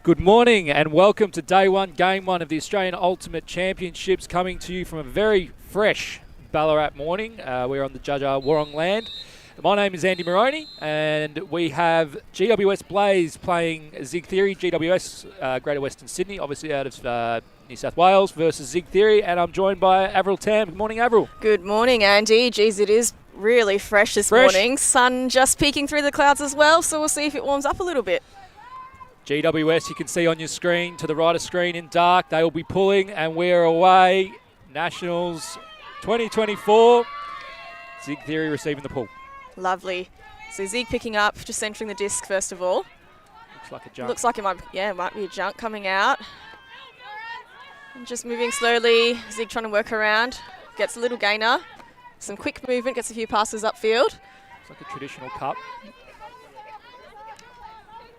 Good morning and welcome to day one, game one of the Australian Ultimate Championships, coming to you from a very fresh Ballarat morning. We're on the Judja Warong land. My name is Andy Moroney and we have GWS Blaze playing Zig Theory, GWS, Greater Western Sydney, obviously out of New South Wales, versus Zig Theory, and I'm joined by Avril Tam. Good morning, Avril. Good morning, Andy. Geez, it is really fresh this morning. Sun just peeking through the clouds as well, so we'll see if it warms up a little bit. GWS, you can see on your screen, to the right of screen in dark, they will be pulling, and we're away. Nationals 2024. Zig Theory receiving the pull. Lovely. So Zig picking up, just centering the disc first of all. Looks like a jump. Looks like it might be a junk coming out. And just moving slowly, Zig trying to work around. Gets a little gainer. Some quick movement, gets a few passes upfield. Looks like a traditional cup.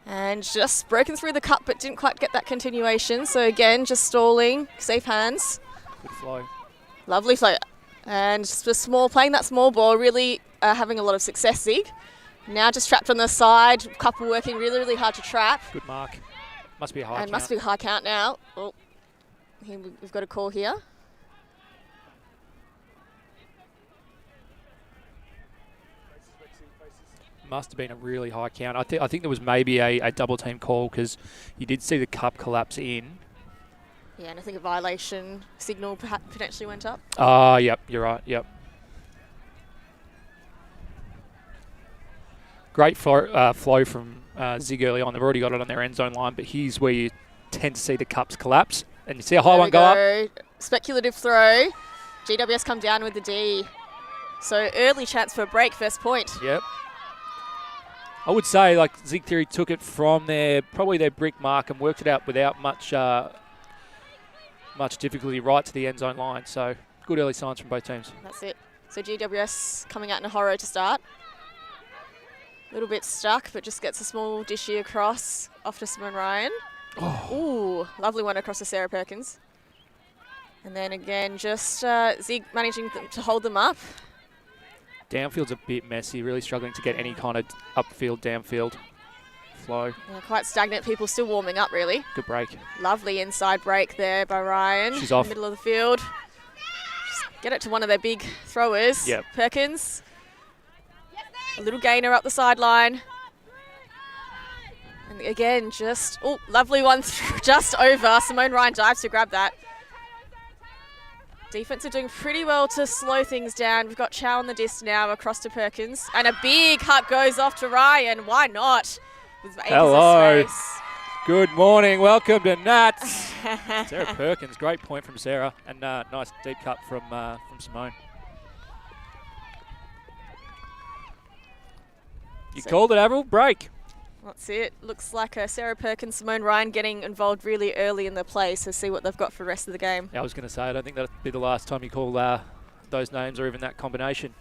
And just broken through the cup, but didn't quite get that continuation. So again, just stalling, safe hands. Good flow. Lovely flow. And just playing that small ball, really having a lot of success, Zig. Now just trapped on the side, couple working really, really hard to trap. Good mark. Must be a high count. And must be a high count now. Oh, we've got a call here. Must have been a really high count. I think there was maybe a double team call because you did see the cup collapse in. Yeah, and I think a violation signal potentially went up. Yep, you're right, yep. Great flow from Zig early on. They've already got it on their end zone line, but here's where you tend to see the cups collapse. And you see a high one go up. Speculative throw. GWS come down with the D. So early chance for a break, first point. Yep. I would say, like, Zig Theory took it from probably their brick mark and worked it out without much difficulty right to the end zone line. So good early signs from both teams. That's it. So GWS coming out in a horror to start. A little bit stuck, but just gets a small dishy across off to Simone Ryan. Oh. Ooh, lovely one across to Sarah Perkins. And then again, just Zig managing to hold them up. Downfield's a bit messy, really struggling to get any kind of upfield, downfield flow. Yeah, quite stagnant. People still warming up, really. Good break. Lovely inside break there by Ryan. She's off. In the middle of the field. Just get it to one of their big throwers. Yep. Perkins. A little gainer up the sideline. And again, just, lovely one just over. Simone Ryan dives to grab that. Defense are doing pretty well to slow things down. We've got Chow on the disc now across to Perkins. And a big hut goes off to Ryan. Why not? Hello. Good morning. Welcome to Nats. Sarah Perkins. Great point from Sarah. And nice deep cut from Simone. You called it, Avril. Break. That's it. Looks like Sarah Perkins, Simone Ryan getting involved really early in the play, so see what they've got for the rest of the game. Yeah, I was going to say, I don't think that'll be the last time you call those names or even that combination.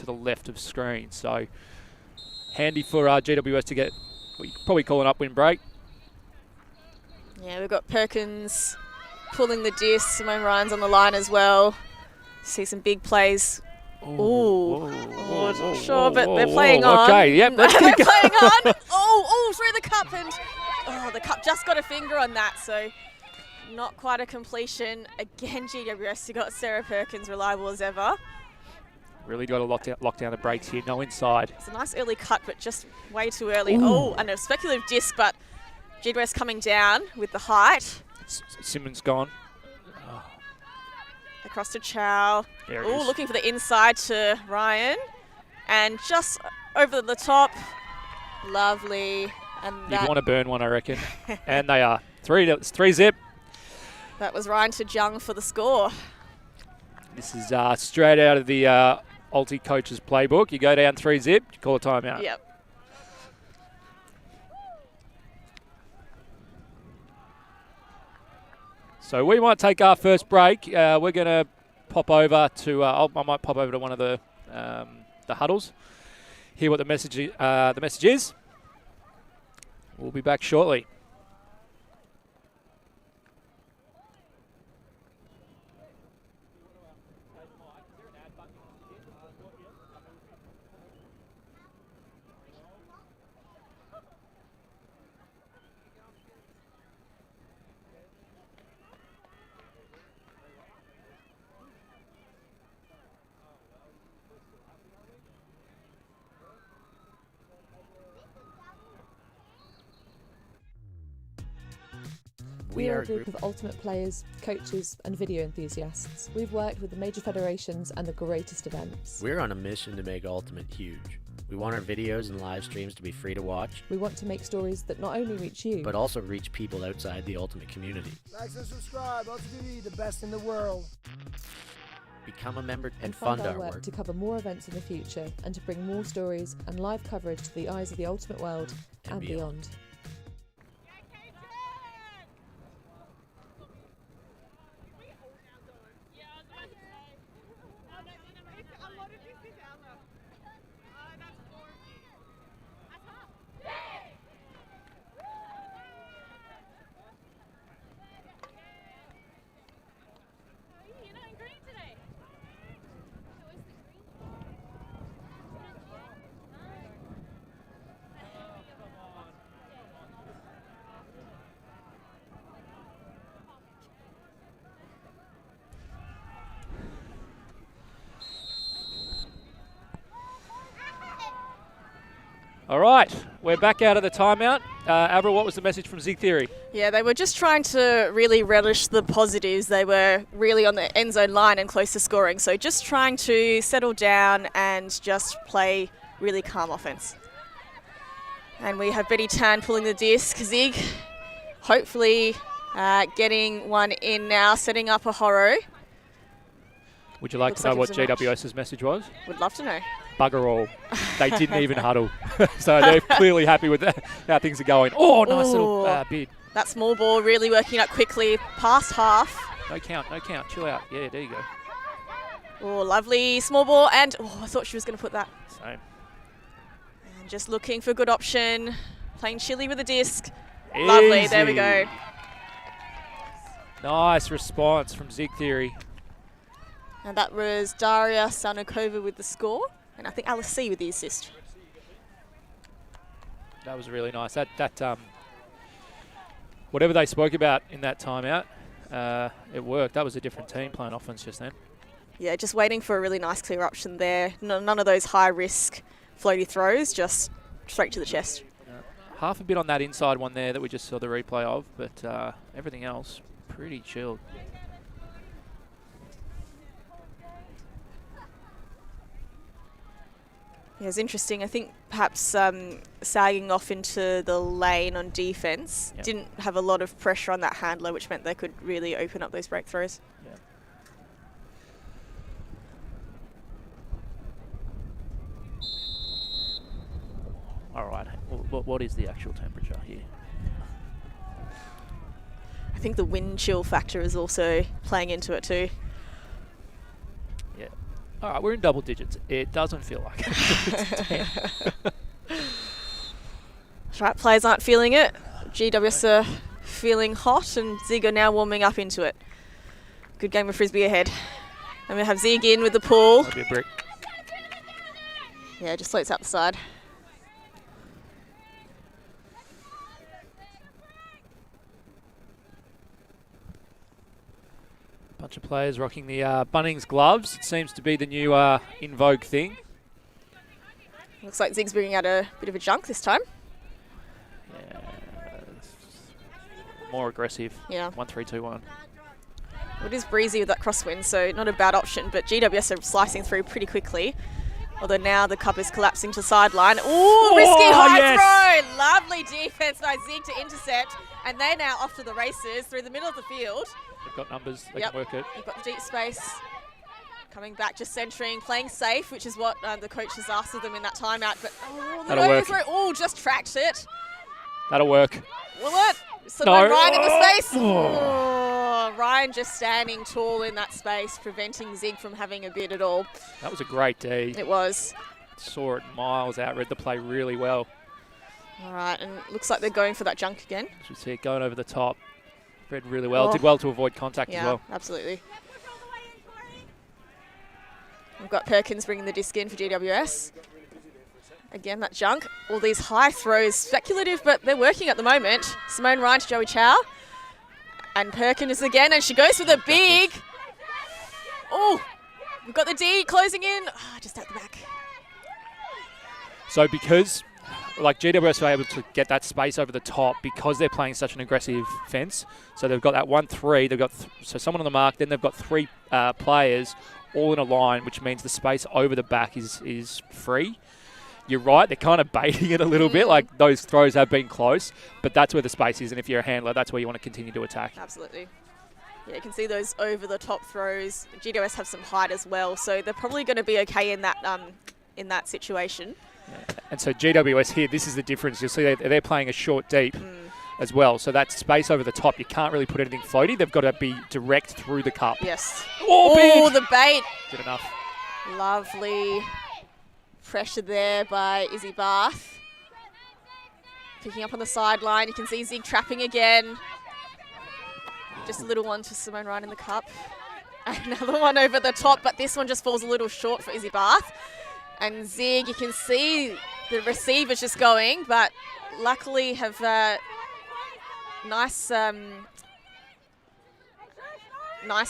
to the left of screen. So handy for GWS to get what you could probably call an upwind break. Yeah, we've got Perkins pulling the disc. Simone Ryan's on the line as well. See some big plays. Not sure, but they're playing on. Okay, yep. They're playing on. Through the cup, and the cup just got a finger on that, so not quite a completion. Again, GWS, you got Sarah Perkins, reliable as ever. Really got to lock down the brakes here. No inside. It's a nice early cut, but just way too early. And a speculative disc, but GWS coming down with the height. Simmons gone. Across to Chow. Oh, looking for the inside to Ryan. And just over the top. Lovely. And you'd want to burn one, I reckon. And they are. 3-zip. That was Ryan to Jung for the score. This is straight out of the ULTI coach's playbook. You go down 3-zip, you call a timeout. Yep. So we might take our first break. We're going to pop over to. I might pop over to one of the huddles. Hear what the message is. We'll be back shortly. We are a group of ultimate players, coaches and video enthusiasts. We've worked with the major federations and the greatest events. We're on a mission to make Ultimate huge. We want our videos and live streams to be free to watch. We want to make stories that not only reach you, but also reach people outside the Ultimate community. Like and subscribe, AUCDI, the best in the world. Become a member and fund our our work to cover more events in the future and to bring more stories and live coverage to the eyes of the Ultimate world and beyond. All right, we're back out of the timeout. Avril, what was the message from Zig Theory? Yeah, they were just trying to really relish the positives. They were really on the end zone line and close to scoring. So just trying to settle down and just play really calm offense. And we have Betty Tan pulling the disc. Zig hopefully getting one in now, setting up a horror. Would you like to know what GWS's message was? Would love to know. Bugger all. They didn't even huddle. So they're clearly happy with how things are going. Oh, nice little bid. That small ball really working up quickly, past half. No count. Chill out. Yeah, there you go. Oh, lovely small ball. And I thought she was going to put that. Same. And just looking for a good option. Playing chilly with the disc. Easy. Lovely. There we go. Nice response from Zig Theory. And that was Daria Sanakova with the score. And I think Alice C with the assist. That was really nice. That whatever they spoke about in that timeout, it worked. That was a different team playing offense just then. Yeah, just waiting for a really nice clear option there. None of those high-risk floaty throws, just straight to the chest. Half a bit on that inside one there that we just saw the replay of, but everything else pretty chilled. Yeah, it's interesting. I think perhaps sagging off into the lane on defense didn't have a lot of pressure on that handler, which meant they could really open up those breakthroughs. Yeah. All right. What is the actual temperature here? I think the wind chill factor is also playing into it too. Yeah. All right, we're in double digits. It doesn't feel like it. It's 10. That's right, players aren't feeling it. GWS are feeling hot, and Zig are now warming up into it. Good game of Frisbee ahead. And we have Zig in with the pull. That'll be a brick. Yeah, just floats out the side. Bunch of players rocking the Bunnings gloves. It seems to be the new in vogue thing. Looks like Zig's bringing out a bit of a junk this time. Yeah. More aggressive. Yeah. 1-3-2-1. Well, it is breezy with that crosswind, so not a bad option, but GWS are slicing through pretty quickly. Although now the cup is collapsing to sideline. Ooh, risky high throw! Lovely defense by Zig to intercept. And they're now off to the races through the middle of the field. They've got numbers. They can work it. They've got the deep space. Coming back, just centering, playing safe, which is what the coach has asked of them in that timeout. But that'll work. Just tracked it. That'll work. Will it? So no. Ryan in the space. Oh, Ryan just standing tall in that space, preventing Zig from having a bid at all. That was a great D. It was. Saw it miles out, read the play really well. All right, and it looks like they're going for that junk again. As you see it going over the top. Read really well. Did well to avoid contact as well. Yeah, absolutely. We've got Perkins bringing the disc in for GWS. Again, that junk. All these high throws, speculative, but they're working at the moment. Simone Ryan to Joey Chow. And Perkins again, and she goes for the big. Oh, we've got the D closing in. Oh, just at the back. So because like GWS were able to get that space over the top because they're playing such an aggressive fence. So they've got that 1-3. They've got so someone on the mark. Then they've got three players all in a line, which means the space over the back is free. You're right. They're kind of baiting it a little bit. Like those throws have been close, but that's where the space is. And if you're a handler, that's where you want to continue to attack. Absolutely. Yeah, you can see those over the top throws. GWS have some height as well, so they're probably going to be okay in that situation. Yeah. And so GWS here, this is the difference. You'll see they're playing a short deep as well. So that space over the top, you can't really put anything floaty. They've got to be direct through the cup. Yes. Oh, the bait. Good enough. Lovely pressure there by Izzy Bath. Picking up on the sideline. You can see Zig trapping again. Just a little one to Simone Ryan in the cup. Another one over the top, but this one just falls a little short for Izzy Bath. And Zig, you can see the receiver's just going, but luckily have nice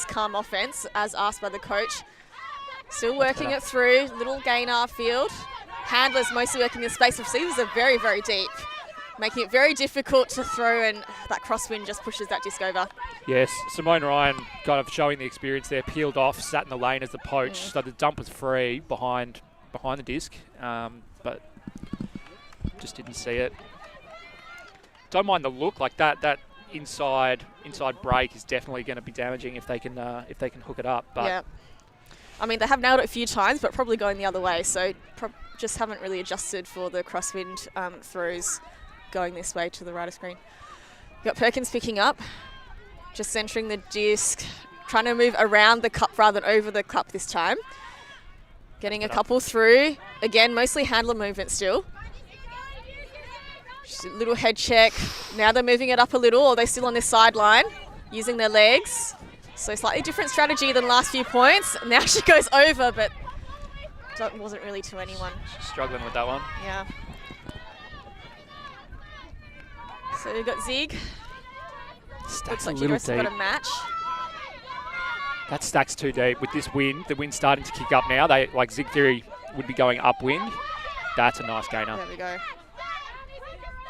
calm offense as asked by the coach. Still working it through, little gain our field. Handlers mostly working the space. Receivers are very, very deep, making it very difficult to throw, and that crosswind just pushes that disc over. Yes, Simone Ryan kind of showing the experience there, peeled off, sat in the lane as the poach, so the dump was free behind the disc, but just didn't see it. Don't mind the look, like that inside break is definitely going to be damaging if they can hook it up. But yeah. I mean, they have nailed it a few times, but probably going the other way. So just haven't really adjusted for the crosswind throws going this way to the right of screen. We've got Perkins picking up, just centering the disc, trying to move around the cup rather than over the cup this time. Getting a couple through. Again, mostly handler movement still. Just a little head check. Now they're moving it up a little, or are they still on this sideline, using their legs? So slightly different strategy than last few points. Now she goes over, but that wasn't really to anyone. She's struggling with that one. Yeah. So we've got Zig. Stacks Looks like a little GWS have deep. got a match. That stack's too deep. With this wind, the wind's starting to kick up now. They like Zig Theory would be going upwind. That's a nice gainer. There we go.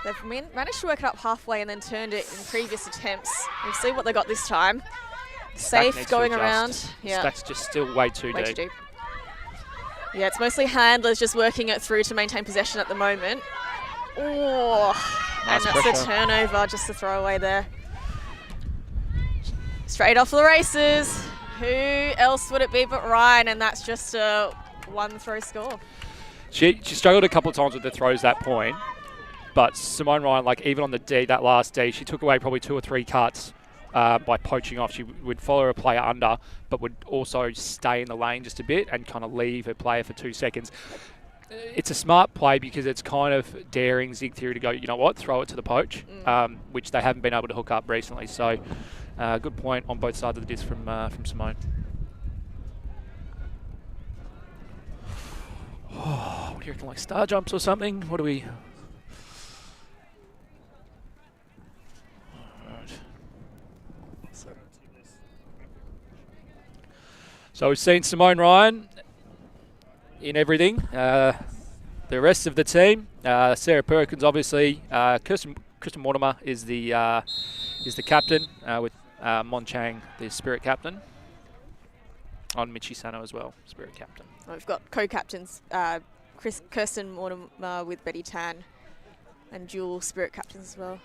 They've managed to work it up halfway and then turned it in previous attempts. We'll see what they got this time. Safe going around. Yeah. Stack's just still way too Way deep. too deep. Yeah, it's mostly handlers just working it through to maintain possession at the moment. Oh, Nice and that's pressure. a turnover, just a throwaway there. Straight off the races. Who else would it be but Ryan? And that's just a one-throw score. She struggled a couple of times with the throws that point, but Simone Ryan, like even on the D, that last D, she took away probably 2 or 3 cuts by poaching off. She would follow her player under, but would also stay in the lane just a bit and kind of leave her player for 2 seconds. It's a smart play because it's kind of daring Zig Theory to go, you know what, throw it to the poach, which they haven't been able to hook up recently. So good point on both sides of the disc from Simone. Oh, what do you reckon, like star jumps or something? What do we... Right. So we've seen Simone Ryan in everything. The rest of the team, Sarah Perkins, obviously. Kristen Mortimer is the captain, with Mon Chang, the spirit captain. On Michi Sano as well, spirit captain. We've got co-captains, Kirsten Mortimer with Betty Tan, and dual spirit captains as well.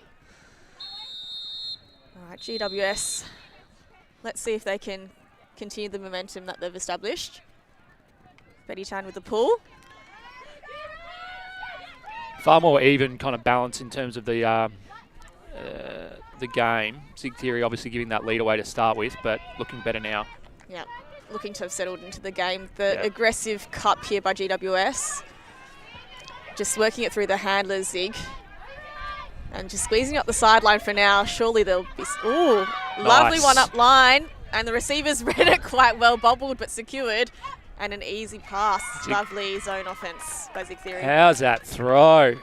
All right, GWS. Let's see if they can continue the momentum that they've established. Betty Tan with the pull. Far more even kind of balance in terms of the game. Zig Theory obviously giving that lead away to start with, but looking better now. Yeah, looking to have settled into the game. The aggressive cup here by GWS. Just working it through the handlers, Zig. And just squeezing up the sideline for now. Surely they'll be... Ooh, lovely one up line. And the receivers read it quite well, bobbled but secured. And an easy pass. Lovely zone offense by Zig Theory. How's that throw?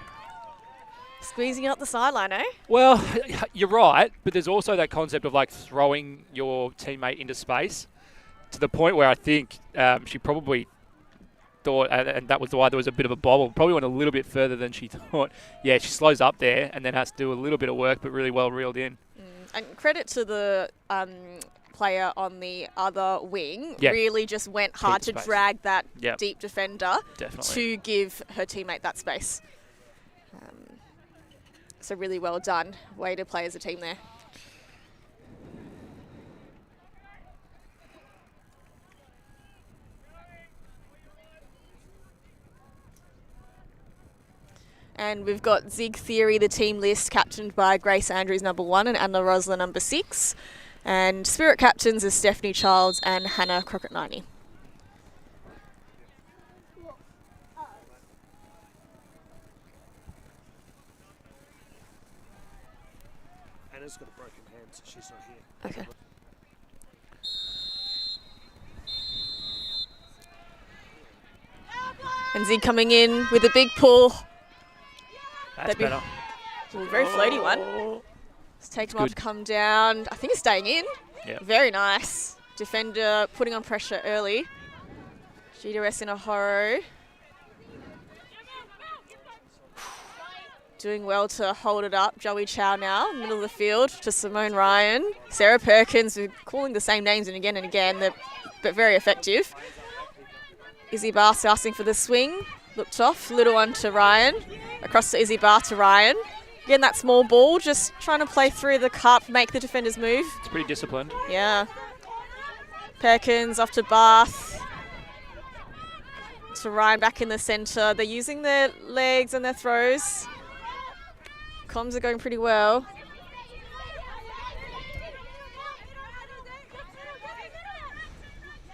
Squeezing out the sideline, eh? Well, you're right, but there's also that concept of like throwing your teammate into space to the point where I think she probably thought, and that was why there was a bit of a bobble, probably went a little bit further than she thought. Yeah, she slows up there and then has to do a little bit of work, but really well reeled in. And credit to the player on the other wing. Really just went hard to drag that deep defender to give her teammate that space. So really well done. Way to play as a team there. And we've got Zig Theory, the team list, captained by Grace Andrews, number 1, and Anna Rosler, number 6. And spirit captains are Stephanie Childs and Hannah Crockett-Niney. Hannah's got a broken hand, so she's not here. Okay. And Zig coming in with a big pull. That's better. Very floaty one. It's taken a while to come down. I think it's staying in. Yeah. Very nice. Defender putting on pressure early. GWS in a horror. Doing well to hold it up. Joey Chow now, middle of the field to Simone Ryan. Sarah Perkins, we're calling the same names and again, but very effective. Izzy Bass asking for the swing. Looked off, little one to Ryan. Across to Izzy Barr to Ryan. Again, that small ball, just trying to play through the cup, make the defenders move. It's pretty disciplined. Yeah. Perkins off to Bath. To Ryan back in the centre. They're using their legs and their throws. Comms are going pretty well.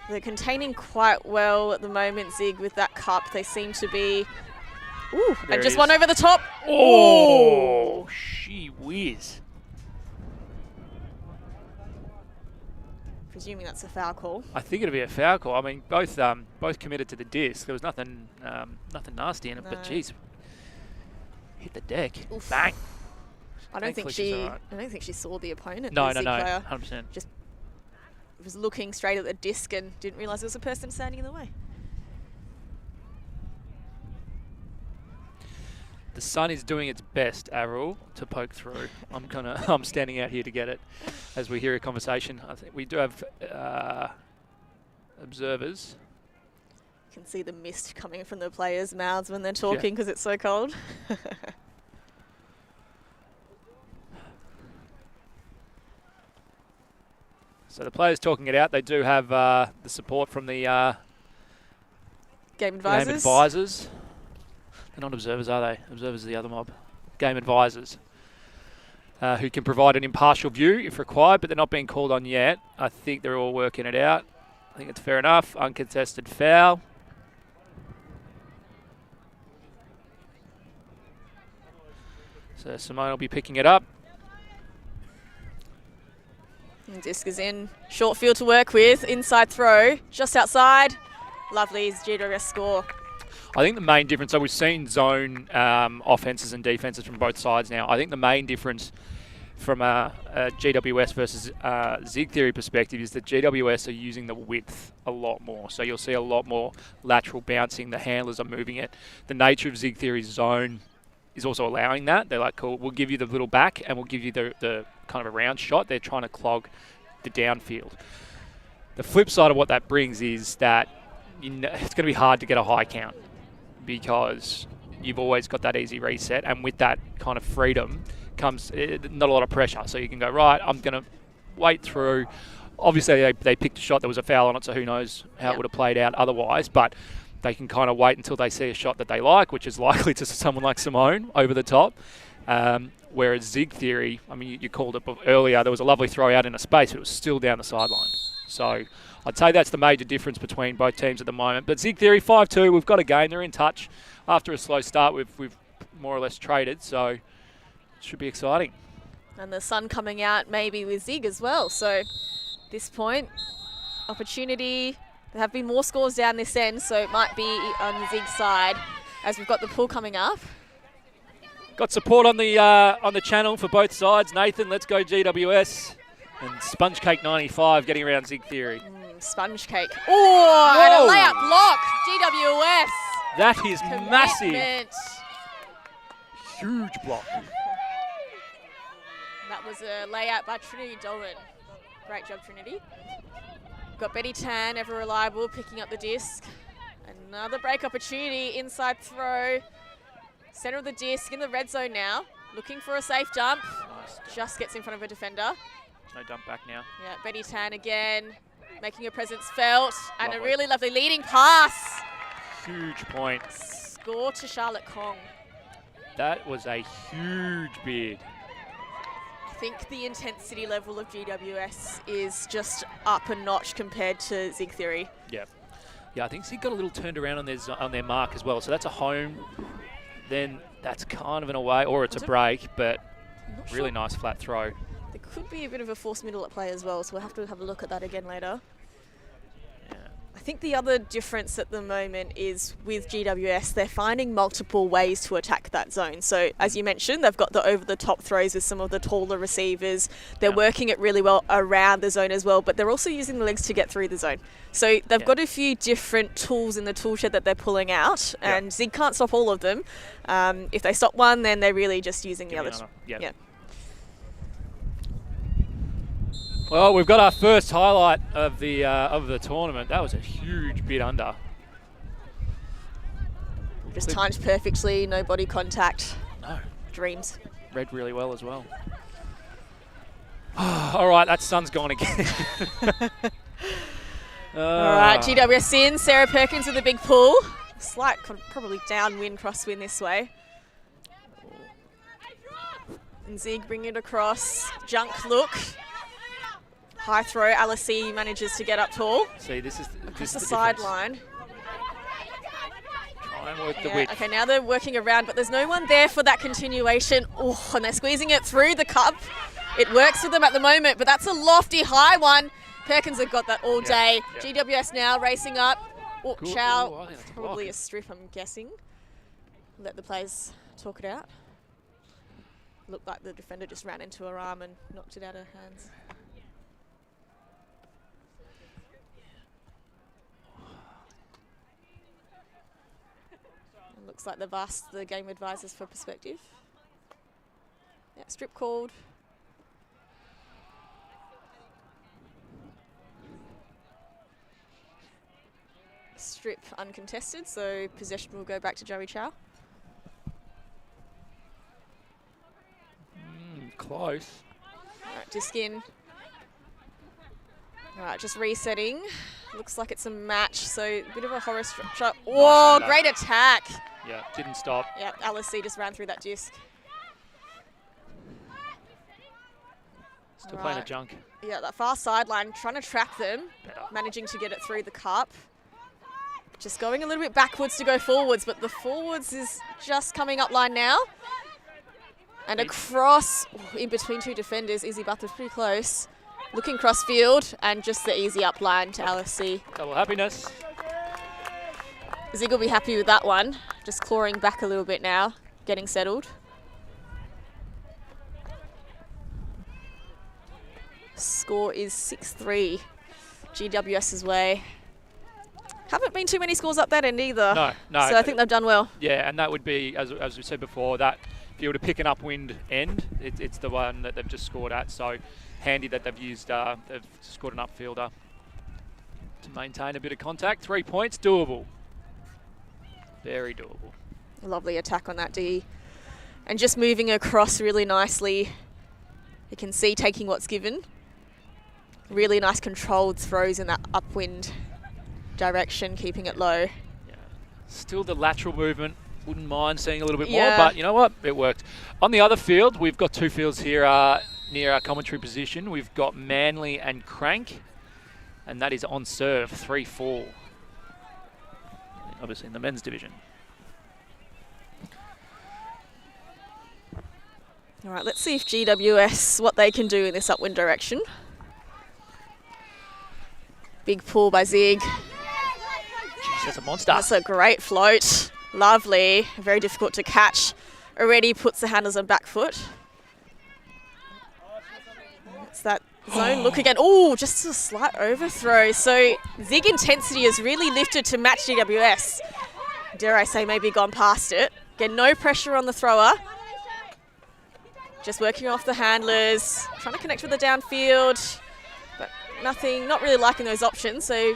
They're containing quite well at the moment, Zig, with that cup. They seem to be... Ooh, and just one over the top. Oh, gee whiz. Presuming that's a foul call. I think it'll be a foul call. I mean, both committed to the disc. There was nothing nasty in it, but geez, hit the deck. Oof. Bang. I don't think she saw the opponent. No, the Zig player. 100%. Just was looking straight at the disc and didn't realise there was a person standing in the way. The sun is doing its best, Avril, to poke through. I'm standing out here to get it as we hear a conversation. I think we do have observers. You can see the mist coming from the players' mouths when they're talking because it's so cold. So the players talking it out. They do have the support from the game advisors. Game advisors. They're not observers, are they? Observers are the other mob. Game advisors. who can provide an impartial view if required, but they're not being called on yet. I think they're all working it out. I think it's fair enough. Uncontested foul. So Simone will be picking it up. And disc is in. Short field to work with. Inside throw. Just outside. Lovely GWS score. I think the main difference, so we've seen zone offences and defences from both sides now. I think the main difference from a GWS versus Zig Theory perspective is that GWS are using the width a lot more. So you'll see a lot more lateral bouncing. The handlers are moving it. The nature of Zig Theory's zone is also allowing that. They're like, cool, we'll give you the little back and we'll give you the kind of a round shot. They're trying to clog the downfield. The flip side of what that brings is that it's going to be hard to get a high count because you've always got that easy reset, and with that kind of freedom comes not a lot of pressure. So you can go, right, I'm going to wait through. Obviously, they picked a shot. There was a foul on it, so who knows how it would have played out otherwise, but they can kind of wait until they see a shot that they like, which is likely to someone like Simone over the top. Whereas Zig Theory, I mean, you called it earlier, there was a lovely throw out in a space, but it was still down the sideline. So I'd say that's the major difference between both teams at the moment. But Zig Theory, 5-2, we've got a game. They're in touch. After a slow start, we've more or less traded, so it should be exciting. And the sun coming out maybe with Zig as well. So at this point, opportunity. There have been more scores down this end, so it might be on the Zig side as we've got the pool coming up. Got support on the channel for both sides. Nathan, let's go GWS. And Sponge Cake 95 getting around Zig Theory. Sponge Cake. Oh, and a layup block. GWS. That is massive. Commitment. Huge block. That was a layout by Trinity Dolan. Great job, Trinity. Got Betty Tan, ever reliable, picking up the disc. Another break opportunity, inside throw. Center of the disc in the red zone now. Looking for a safe dump. Nice. Just gets in front of a defender. No dump back now. Yeah, Betty Tan again, making her presence felt. And Lovely. a really lovely leading pass. Huge point. Score to Charlotte Kong. That was a huge bid. I think the intensity level of GWS is just up a notch compared to Zig Theory. Yeah. Yeah, I think Zig got a little turned around on their mark as well. So that's a home. Then that's kind of an away, or it's a break, but really nice flat throw. There could be a bit of a forced middle at play as well, so we'll have to have a look at that again later. Yeah. I think the other difference at the moment is with GWS, they're finding multiple ways to attack that zone. So as you mentioned, they've got the over-the-top throws with some of the taller receivers. They're working it really well around the zone as well, but they're also using the legs to get through the zone. So they've got a few different tools in the tool shed that they're pulling out, and Zig can't stop all of them. If they stop one, then they're really just using the other. Yeah. Well, we've got our first highlight of the tournament. That was a huge bit under. Just timed perfectly, no body contact. No. Dreams. Read really well as well. All right, that sun's gone again. All right, GWS in. Sarah Perkins with a big pull. Slight, probably downwind, crosswind this way. And Zig bring it across. Junk look. High throw. AUC manages to get up tall. See, this is the sideline. Try and work the width. Okay, now they're working around, but there's no one there for that continuation. Oh, and they're squeezing it through the cup. It works for them at the moment, but that's a lofty high one. Perkins have got that all day. GWS now racing up. Oh, Cool. Chow, I think that's a probably block. a strip, I'm guessing. Let the players talk it out. Looked like the defender just ran into her arm and knocked it out of her hands. Looks like they've asked the game advisors for perspective. Yeah, strip called. Strip uncontested, so possession will go back to Joey Chow. Close. All right, disc in. All right, just resetting. Looks like it's a match, so a bit of a horror structure. Whoa, great attack. Yeah, didn't stop. Yeah, AUC just ran through that disc. Still playing a junk. Yeah, that far sideline, trying to trap them, Better. managing to get it through the cup. Just going a little bit backwards to go forwards, but the forwards is just coming up line now. And across, in between two defenders, Izzy Butler's pretty close. Looking cross field, and just the easy up line to LSC. Double happiness. Zig will be happy with that one. Just clawing back a little bit now, getting settled. Score is 6-3, GWS's way. Haven't been too many scores up that end either. No. So I think they've done well. Yeah, and that would be, as we said before, that if you were to pick an upwind end, it's the one that they've just scored at. So handy that they've used, they've scored an upfielder to maintain a bit of contact. 3 points, doable. Very doable. Lovely attack on that D. And just moving across really nicely. You can see taking what's given. Really nice controlled throws in that upwind direction, keeping it low. Yeah. Still the lateral movement. Wouldn't mind seeing a little bit Yeah. more, but you know what? It worked. On the other field, we've got two fields here near our commentary position. We've got Manly and Crank, and that is on serve, 3-4. Obviously in the men's division. All right, let's see if GWS, what they can do in this upwind direction. Big pull by Zig. Jeez, that's a monster. That's a great float. Lovely. Very difficult to catch. Already puts the handles on back foot. It's that zone look again. Oh, just a slight overthrow. So Zig intensity has really lifted to match GWS. Dare I say maybe gone past it. Again, no pressure on the thrower. Just working off the handlers. Trying to connect with the downfield. But nothing, not really liking those options. So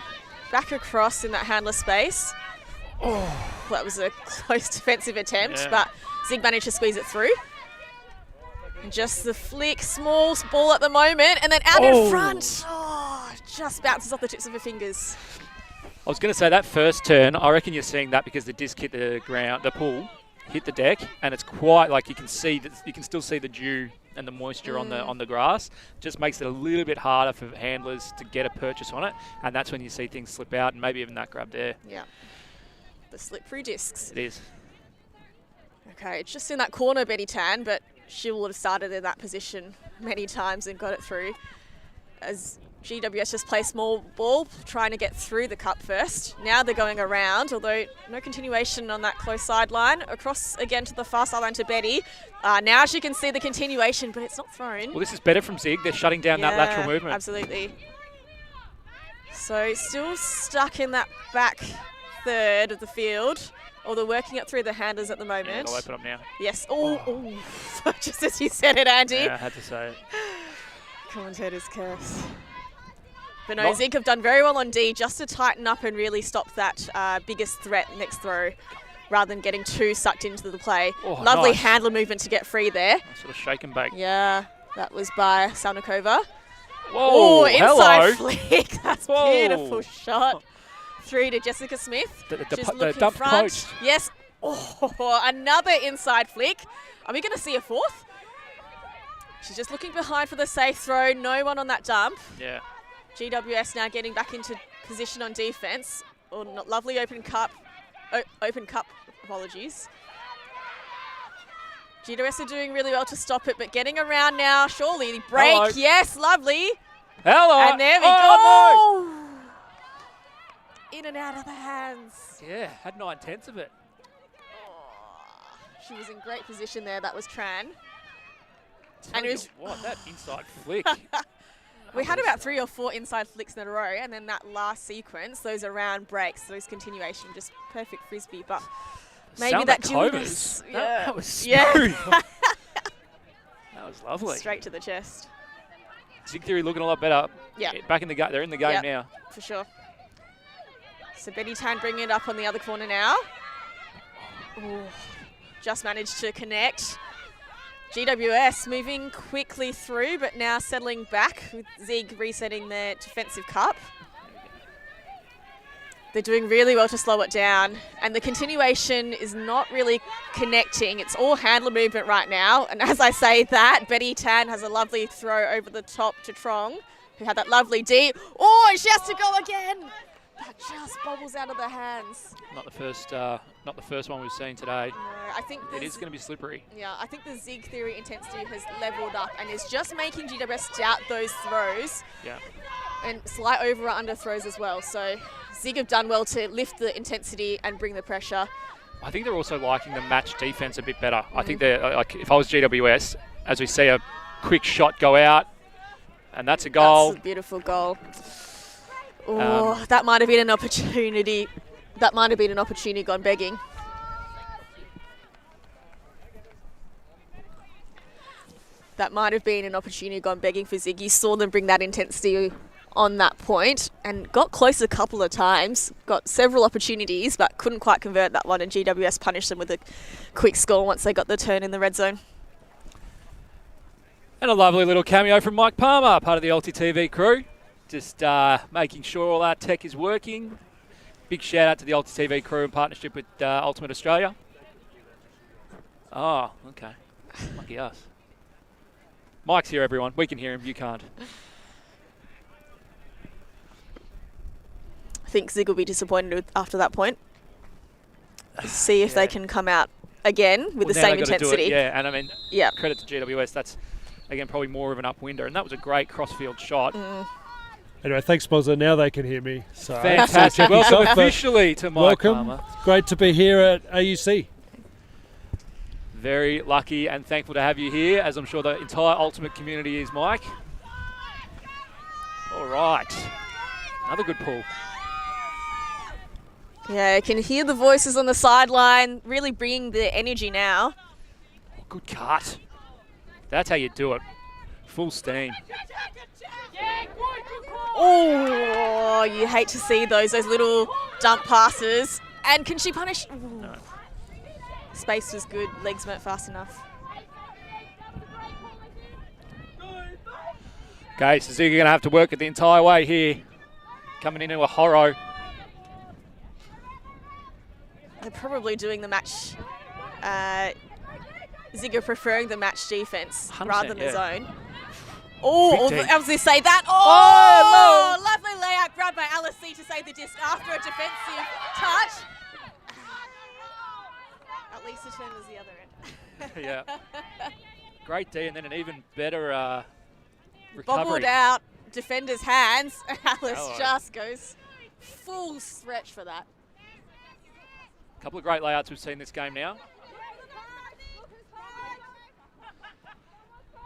back across in that handler space. Oh, that was a close defensive attempt, Yeah. but Zig managed to squeeze it through. And just the flick, small ball at the moment, and then out in front. Oh, just bounces off the tips of her fingers. I was going to say that first turn, I reckon you're seeing that because the disc hit the ground, the pool hit the deck, and it's quite like you can see that you can still see the dew and the moisture on the grass. Just makes it a little bit harder for handlers to get a purchase on it, and that's when you see things slip out, and maybe even that grab there. Yeah, the slip-through discs. It is. Okay, it's just in that corner, Betty Tan, but she will have started in that position many times and got it through. As GWS just play small ball, trying to get through the cup first. Now they're going around, although no continuation on that close sideline. Across again to the far sideline to Betty. Now she can see the continuation, but it's not thrown. Well, this is better from Zig. They're shutting down that lateral movement. Absolutely. So still stuck in that back third of the field, although working it through the handlers at the Yeah, moment. they'll open up now. Yes. Oh, just as you said it, Andy. Yeah, I had to say it. Commentator's curse. But no, Zig have done very well on D just to tighten up and really stop that biggest threat next throw rather than getting too sucked into the play. Oh, Lovely nice. handler movement to get free there. Sort of shake and bake. Yeah, that was by Salnikova. Whoa, Oh, inside hello. flick. That's Whoa. beautiful shot. Through to Jessica Smith. The She's the looking dump front. post. Yes. Oh, another inside flick. Are we going to see a fourth? She's just looking behind for the safe throw. No one on that dump. Yeah. GWS now getting back into position on defense. Oh, lovely open cup. Open cup, apologies. GWS are doing really well to stop it, but getting around now. Surely the break. Hello. Yes, lovely. Hello. And there we Oh, go. In and out of the hands. no. Yeah, had 9/10 of it. She was in great position there. That was Tran. Tell And it you was- what, that inside flick. We had about 3 or 4 inside flicks in a row, and then that last sequence, those around breaks, those continuation, just perfect frisbee. But maybe that dualness. That was smooth. Yeah. That was lovely. Straight to the chest. Zig Theory looking a lot better. Yeah. Back in the game. They're in the game Yep. now. For sure. So Betty Tan bringing it up on the other corner now. Ooh, just managed to connect. GWS moving quickly through, but now settling back with Zig resetting their defensive cup. They're doing really well to slow it down, and the continuation is not really connecting. It's all handler movement right now, and as I say that, Betty Tan has a lovely throw over the top to Trong, who had that lovely D. Oh, and she has to go again! That just bobbles out of the hands. Not the first one we've seen today. No, I think It is going to be slippery. Yeah, I think the Zig Theory intensity has leveled up and is just making GWS doubt those throws. Yeah. And slight over or under throws as well. So Zig have done well to lift the intensity and bring the pressure. I think they're also liking the match defense a bit better. I think they're like, if I was GWS, as we see a quick shot go out, and that's a goal. That's a beautiful goal. Oh, that might have been an opportunity. That might have been an opportunity gone begging. That might have been an opportunity gone begging for Zig. You saw them bring that intensity on that point and got close a couple of times, got several opportunities, but couldn't quite convert that one, and GWS punished them with a quick score once they got the turn in the red zone. And a lovely little cameo from Mike Palmer, part of the ULTI.TV crew. Just making sure all our tech is working. Big shout out to the ULTI.TV crew in partnership with Ultimate Australia. Oh, okay. Lucky us. Mike's here, everyone. We can hear him. You can't. I think Zig will be disappointed after that point. See if they can come out again with the same intensity. Yeah, and I mean, credit to GWS. That's, again, probably more of an upwinder. And that was a great crossfield shot. Anyway, thanks, Bozza. Now they can hear me. So fantastic. Welcome officially to Mike Palmer. Great to be here at AUC. Very lucky and thankful to have you here, as I'm sure the entire Ultimate community is, Mike. All right. Another good pull. Yeah, I can hear the voices on the sideline, really bringing the energy now. Oh, good cut. That's how you do it. Full steam. Oh, you hate to see those little dump passes. And can she punish? No. Space was good, legs weren't fast enough. Okay, so Zig are going to have to work it the entire way here. Coming into a horror. They're probably doing the match. Zig are preferring the match defense rather than the zone. Oh, I was going to say that. Oh, lovely layout grabbed by AUC to save the disc after a defensive touch. At least the turn was the other end. Yeah. Great D, and then an even better recovery. Bobbled out defender's hands. Alice just goes full stretch for that. A couple of great layouts we've seen this game now.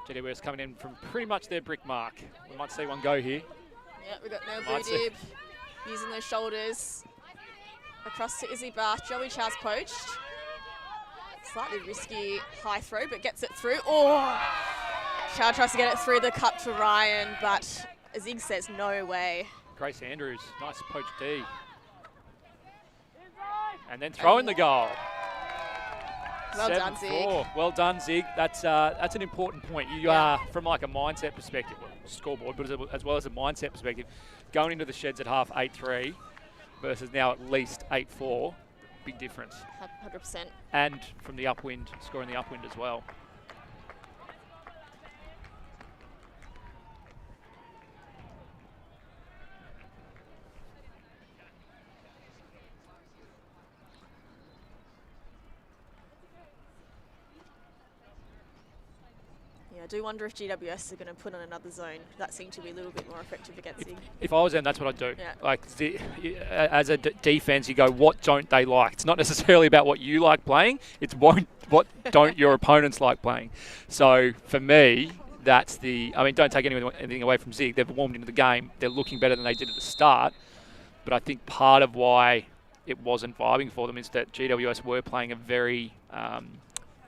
GWS coming in from pretty much their brick mark. We might see one go here. Yeah, we've got no Boudib using those shoulders. Across to Izzy Bath. Joey Charles poached. Slightly risky high throw, but gets it through. Oh! Char tries to get it through the cut to Ryan, but Zig says no way. Grace Andrews, nice poach D. And then throwing the goal. Well done, Zig. Well done, Zig. That's an important point. You are, from like a mindset perspective, scoreboard, but as well as a mindset perspective, going into the sheds at half 8-3 versus now at least 8-4, big difference. 100%. And from the upwind, scoring the upwind as well. I do wonder if GWS are going to put on another zone. That seemed to be a little bit more effective against Zig. If I was them, that's what I'd do. Yeah. Like, as a defense, you go, what don't they like? It's not necessarily about what you like playing. It's what don't your opponents like playing. So for me, that's the. I mean, don't take anything away from Zig. They've warmed into the game. They're looking better than they did at the start. But I think part of why it wasn't vibing for them is that GWS were playing a very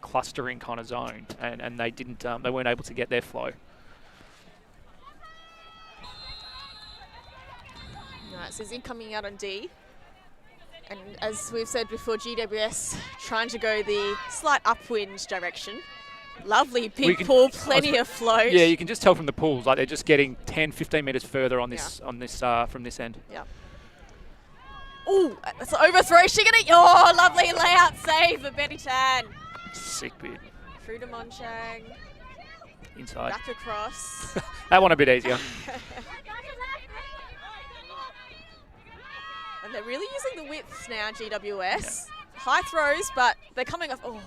clustering kind of zone, and they didn't. They weren't able to get their flow. Right, so Zig coming out on D. And as we've said before, GWS trying to go the slight upwind direction. Lovely big pool, plenty of float. Yeah, you can just tell from the pools, like they're just getting 10, 15 metres further on this, from this end. Yeah. Ooh, that's an overthrow. She gonna, oh, lovely layout save for Betty Tan. Sick bit. Through to Monchang. Inside. Back across. That one a bit easier. And they're really using the widths now, GWS. High throws, but they're coming off, oh,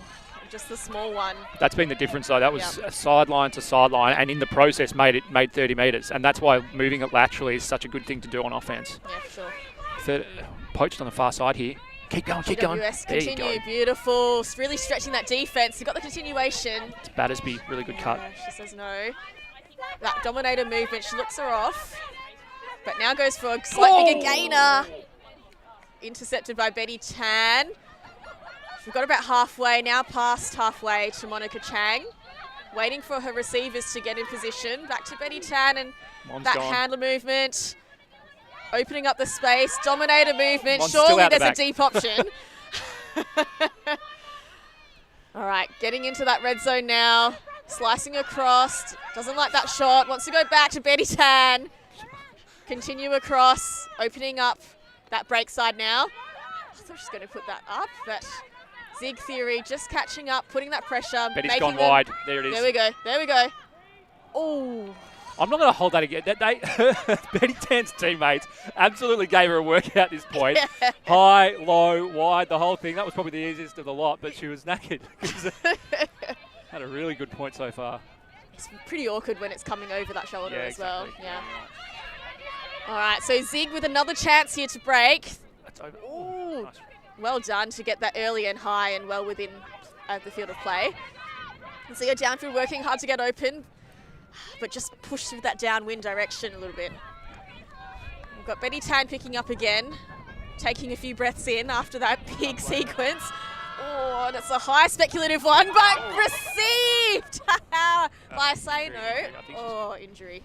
just the small one. That's been the difference, though. That was sideline to sideline, and in the process made 30 metres. And that's why moving it laterally is such a good thing to do on offence. Yeah, for sure. Poached on the far side here. Keep going, keep going. GWS There you continue, go. beautiful. Really stretching that defence. They've got the continuation. It's Battersby, really good cut. She says no. That dominator movement, she looks her off. But now goes for a slightly bigger gainer. Intercepted by Betty Tan. We've got about halfway, now past halfway to Monica Chang. Waiting for her receivers to get in position. Back to Betty Tan and that handler movement. Opening up the space, dominator movement. Surely there's a deep option. All right, getting into that red zone now. Slicing across, doesn't like that shot. Wants to go back to Betty Tan. Continue across, opening up that break side now. I thought she's going to put that up, but Zig Theory just catching up, putting that pressure. Betty's gone wide. There it is. There we go. There we go. Oh. I'm not going to hold that again. Betty Tan's teammates absolutely gave her a workout at this point. Yeah. High, low, wide, the whole thing. That was probably the easiest of the lot, but she was knackered. Had a really good point so far. It's pretty awkward when it's coming over that shoulder as well. Yeah. Right. All right, so Zig with another chance here to break. That's over. Ooh. Nice. Well done to get that early and high and well within the field of play. And so you're downfield working hard to get open, but just push through that downwind direction a little bit. We've got Betty Tan picking up again, taking a few breaths in after that big sequence. Oh, that's a high speculative one, but received by Saino. Oh, injury.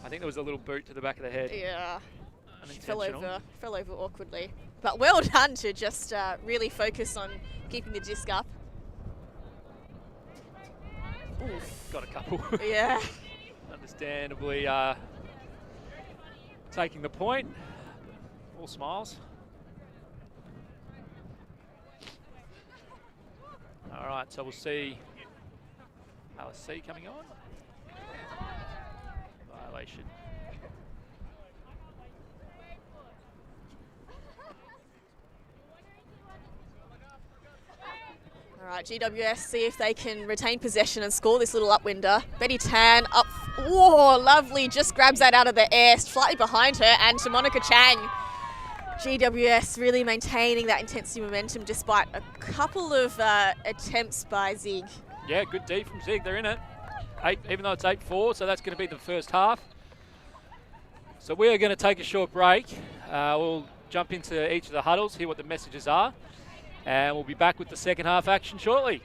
I think there was a little boot to the back of the head. Yeah. She fell over awkwardly. But well done to just really focus on keeping the disc up. Oof. Got a couple. Yeah. Understandably taking the point. All smiles. All right, so we'll see AUC coming on. Violation. All right, GWS see if they can retain possession and score this little upwinder. Betty Tan up. Whoa, lovely. Just grabs that out of the air, slightly behind her, and to Monica Chang. GWS really maintaining that intensity momentum despite a couple of attempts by Zig. Yeah, good D from Zig. They're in it. Even though it's 8-4, so that's going to be the first half. So we are going to take a short break. We'll jump into each of the huddles, hear what the messages are, and we'll be back with the second half action shortly.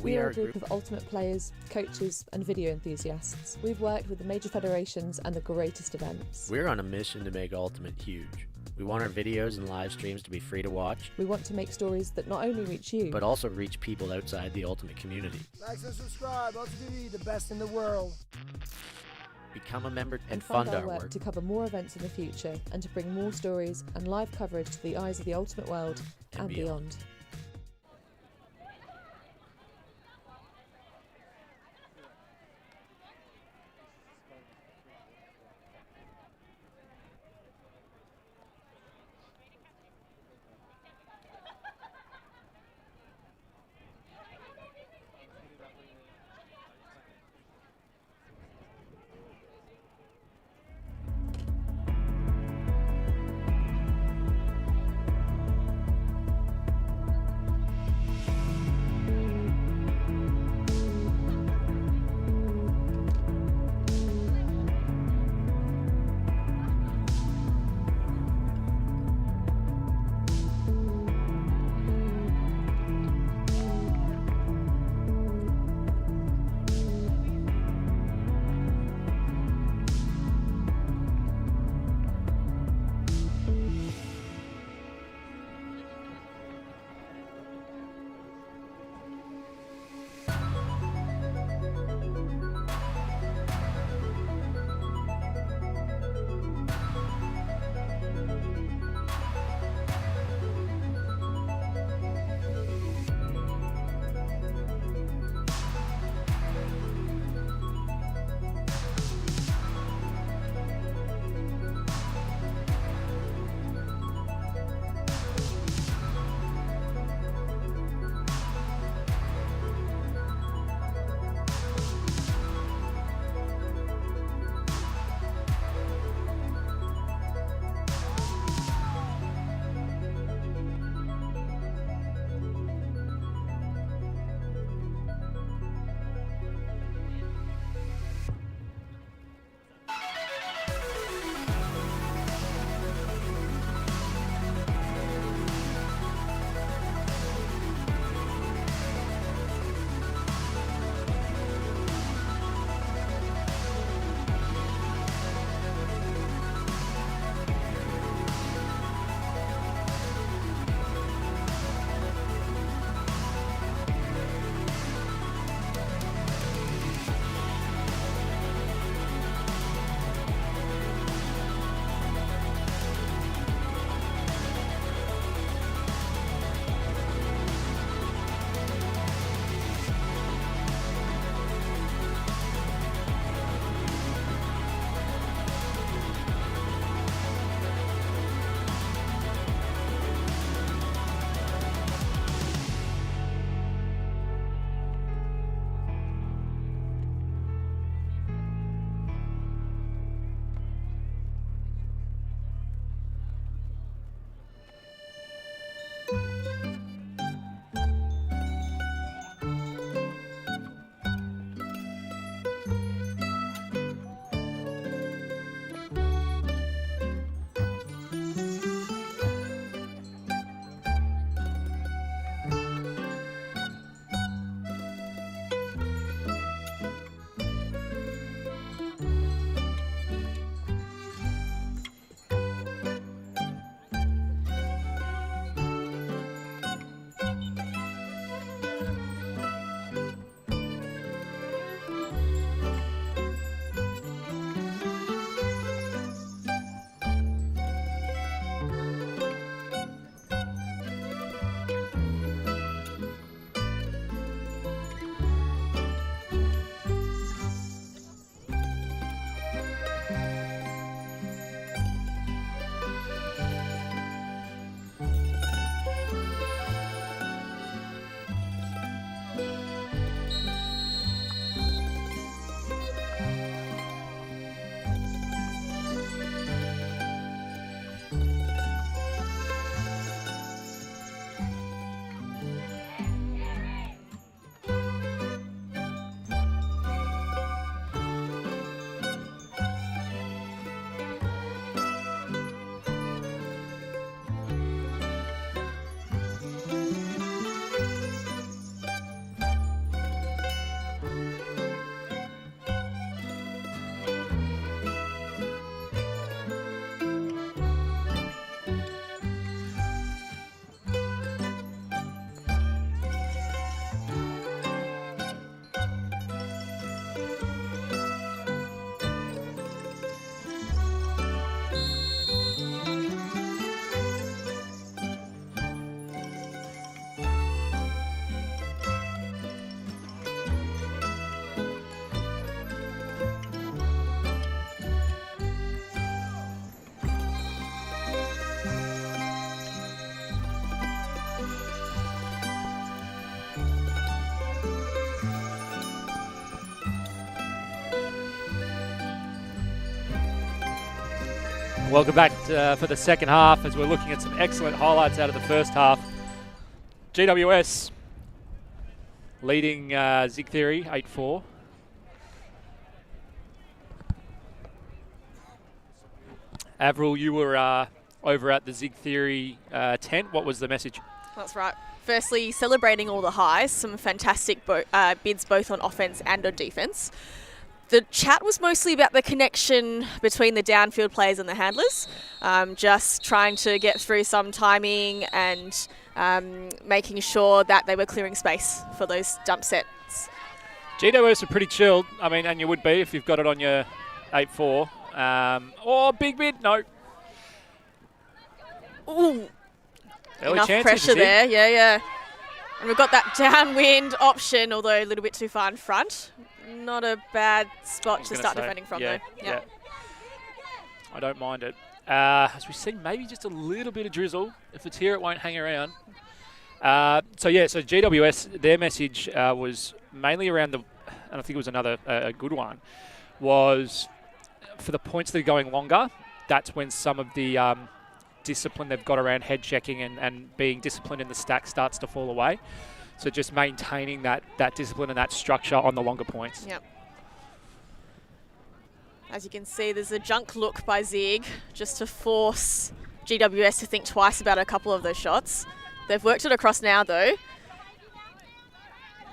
We are a group of ultimate players, coaches and video enthusiasts. We've worked with the major federations and the greatest events. We're on a mission to make Ultimate huge. We want our videos and live streams to be free to watch. We want to make stories that not only reach you, but also reach people outside the Ultimate community. Like and subscribe, AUCDI, the best in the world. Become a member and fund fund our work to cover more events in the future and to bring more stories and live coverage to the eyes of the Ultimate world and beyond. Welcome back for the second half as we're looking at some excellent highlights out of the first half. GWS leading Zig Theory 8-4. Avril, you were over at the Zig Theory tent. What was the message? That's right. Firstly, celebrating all the highs, some fantastic bids both on offense and on defense. The chat was mostly about the connection between the downfield players and the handlers, just trying to get through some timing and making sure that they were clearing space for those dump sets. GWS are pretty chilled. I mean, and you would be if you've got it on your 8-4. Oh, big bid, no. Ooh, Early enough chance pressure there, yeah. And we've got that downwind option, although a little bit too far in front. Not a bad spot to start defending from, though. Yeah. I don't mind it. As we see, maybe just a little bit of drizzle. If it's here, it won't hang around. So GWS, their message was mainly around and I think it was another a good one, was for the points that are going longer, that's when some of the discipline they've got around head checking and being disciplined in the stack starts to fall away. So just maintaining that discipline and that structure on the longer points. Yep. As you can see, there's a junk look by Zig just to force GWS to think twice about a couple of those shots. They've worked it across now, though.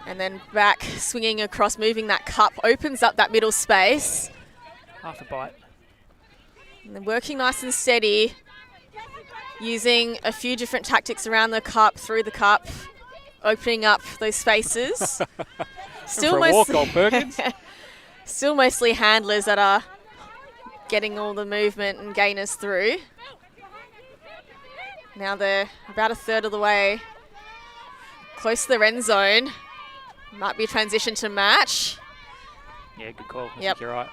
And then back, swinging across, moving that cup, opens up that middle space. Half a bite. And then working nice and steady, using a few different tactics around the cup, through the cup, opening up those spaces. Still mostly Perkins. Still mostly handlers that are getting all the movement and gainers through. Now they're about a third of the way close to the end zone. Might be a transition to match. Yeah, good call. I Yep. think you're right.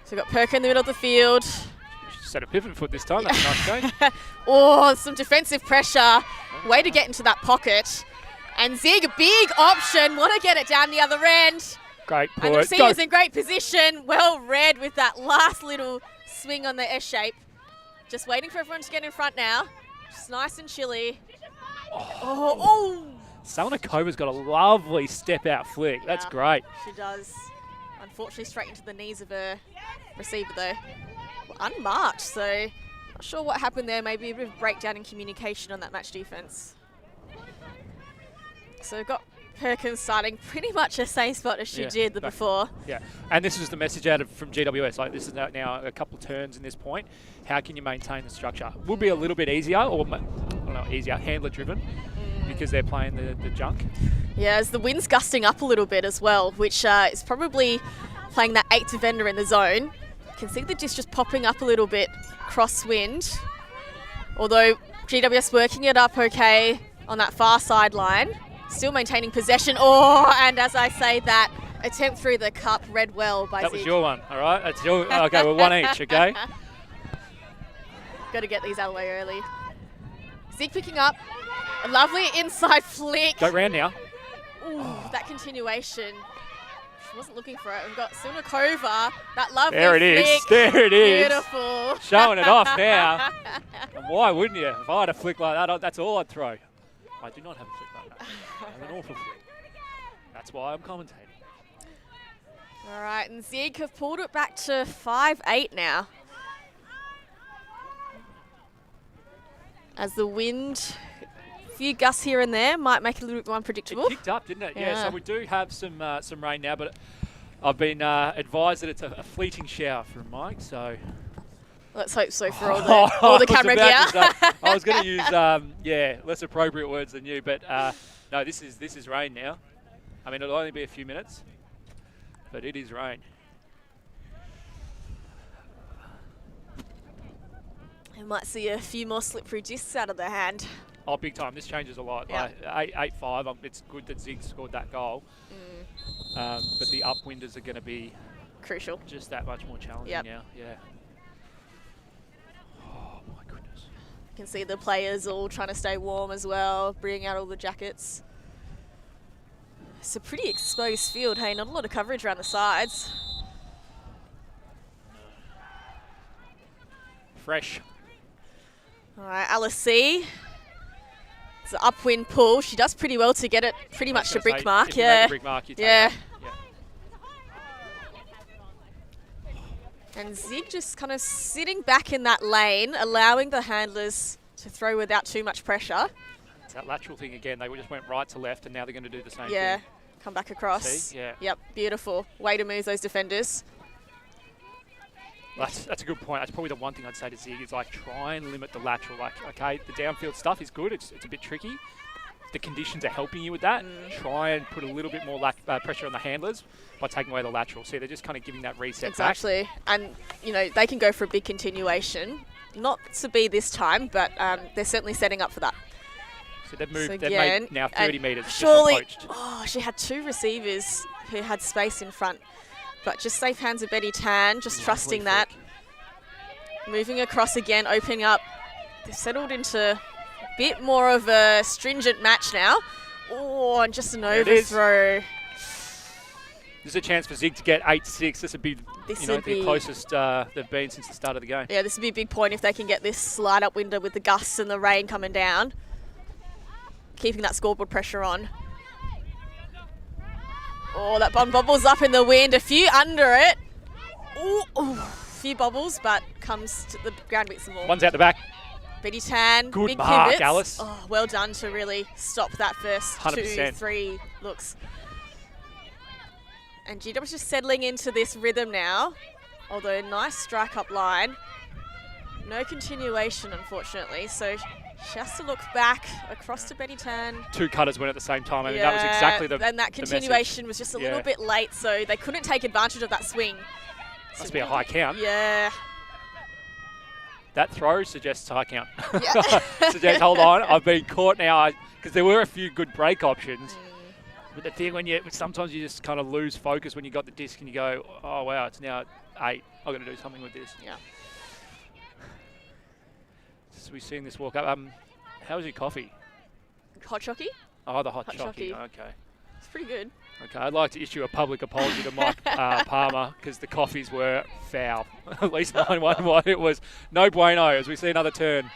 So we've got Perker in the middle of the field. Set a pivot foot this time. That's a nice game. Oh, some defensive pressure. Way to get into that pocket. And Zig, a big option. Want to get it down the other end. Great pull. And the receiver's in great position. Well read with that last little swing on the S shape. Just waiting for everyone to get in front now. Just nice and chilly. Oh. Salnikova's got a lovely step-out flick. That's great. She does. Unfortunately, straight into the knees of her receiver, though. Unmarked, so not sure what happened there. Maybe a bit of breakdown in communication on that match defense. So we've got Perkins starting pretty much the same spot as she did before. Yeah, and this is the message out from GWS. Like, this is now a couple of turns in this point. How can you maintain the structure? Will be a little bit easier, or easier, handler-driven, because they're playing the junk. Yeah, as the wind's gusting up a little bit as well, which is probably playing that 8th defender in the zone. You can see the disc just popping up a little bit crosswind. Although GWS working it up okay on that far sideline. Still maintaining possession. Oh, and as I say that, attempt through the cup read well by Zig. That was your one, all right? That's your. Okay, we're one each, okay? Got to get these out of the way early. Zig picking up. A lovely inside flick. Go round now. Ooh, that continuation. She wasn't looking for it. We've got Salnikova. That lovely There it flick. is. There it is. Beautiful. Showing it off now. And why wouldn't you? If I had a flick like that, that's all I'd throw. I do not have a flick like that. I have an awful flick. That's why I'm commentating. All right, and Zig have pulled it back to 5-8 now. As the wind, a few gusts here and there, might make it a little bit more unpredictable. It picked up, didn't it? Yeah, so we do have some rain now, but I've been advised that it's a fleeting shower from Mike, so... Let's hope so for all the camera gear. I was going to use, less appropriate words than you, but no, this is rain now. I mean, it'll only be a few minutes, but it is rain. We might see a few more slip-through discs out of their hand. Oh, big time. This changes a lot. Yeah. 8-5, it's good that Zig scored that goal. But the upwinders are going to be crucial. Just that much more challenging now. Yeah. Oh, my goodness. You can see the players all trying to stay warm as well, bringing out all the jackets. It's a pretty exposed field, hey? Not a lot of coverage around the sides. fresh. All right, AUC. It's an upwind pull. She does pretty well to get it pretty much to brick mark. If you make a brick mark, you take Yeah. that. And Zig just kind of sitting back in that lane, allowing the handlers to throw without too much pressure. It's that lateral thing again. They just went right to left, and now they're going to do the same Yeah, thing. come back across. See? Yeah. Yep, beautiful. Way to move those defenders. That's a good point. That's probably the one thing I'd say to Zig is like try and limit the lateral. Like, okay, the downfield stuff is good. It's a bit tricky. The conditions are helping you with that. Try and put a little bit more pressure on the handlers by taking away the lateral. See, they're just kind of giving that reset Exactly. And, you know, they can go for a big continuation. Not to be this time, but they're certainly setting up for that. So they've moved, So they've again, made now 30 metres. Surely, she had 2 receivers who had space in front. But just safe hands of Betty Tan, just trusting that. Moving across again, opening up. They've settled into a bit more of a stringent match now. Oh, and just an overthrow. There's a chance for Zig to get 8-6. This would be, the closest they've been since the start of the game. Yeah, this would be a big point if they can get this slide up window with the gusts and the rain coming down. Keeping that scoreboard pressure on. Oh, that bomb bobbles up in the wind. A few under it. Ooh, a few bobbles, but comes to the ground, beats them all. One's out the back. Betty Tan, Good big mark, pivots. Alice. Oh, well done to really stop that first 100%. 2-3 looks. And GWS just settling into this rhythm now. Although nice strike up line. No continuation, unfortunately. So she has to look back across to Betty Tan. 2 cutters went at the same time. I mean, that was exactly the And that continuation was just a little bit late, so they couldn't take advantage of that swing. Must be a high count. Yeah. That throw suggests high count. Yeah. Suggests, hold on, I've been caught now. Because there were a few good break options. But the thing sometimes you just kind of lose focus when you got the disc and you go, oh wow, it's now 8. I've got to do something with this. Yeah. So we've seen this walk up. How was your coffee? Hot chocky? Oh, the hot chocky. chocky. Okay. It's pretty good. Okay, I'd like to issue a public apology to Mike Palmer because the coffees were foul. At least mine one. It was no bueno as we see another turn.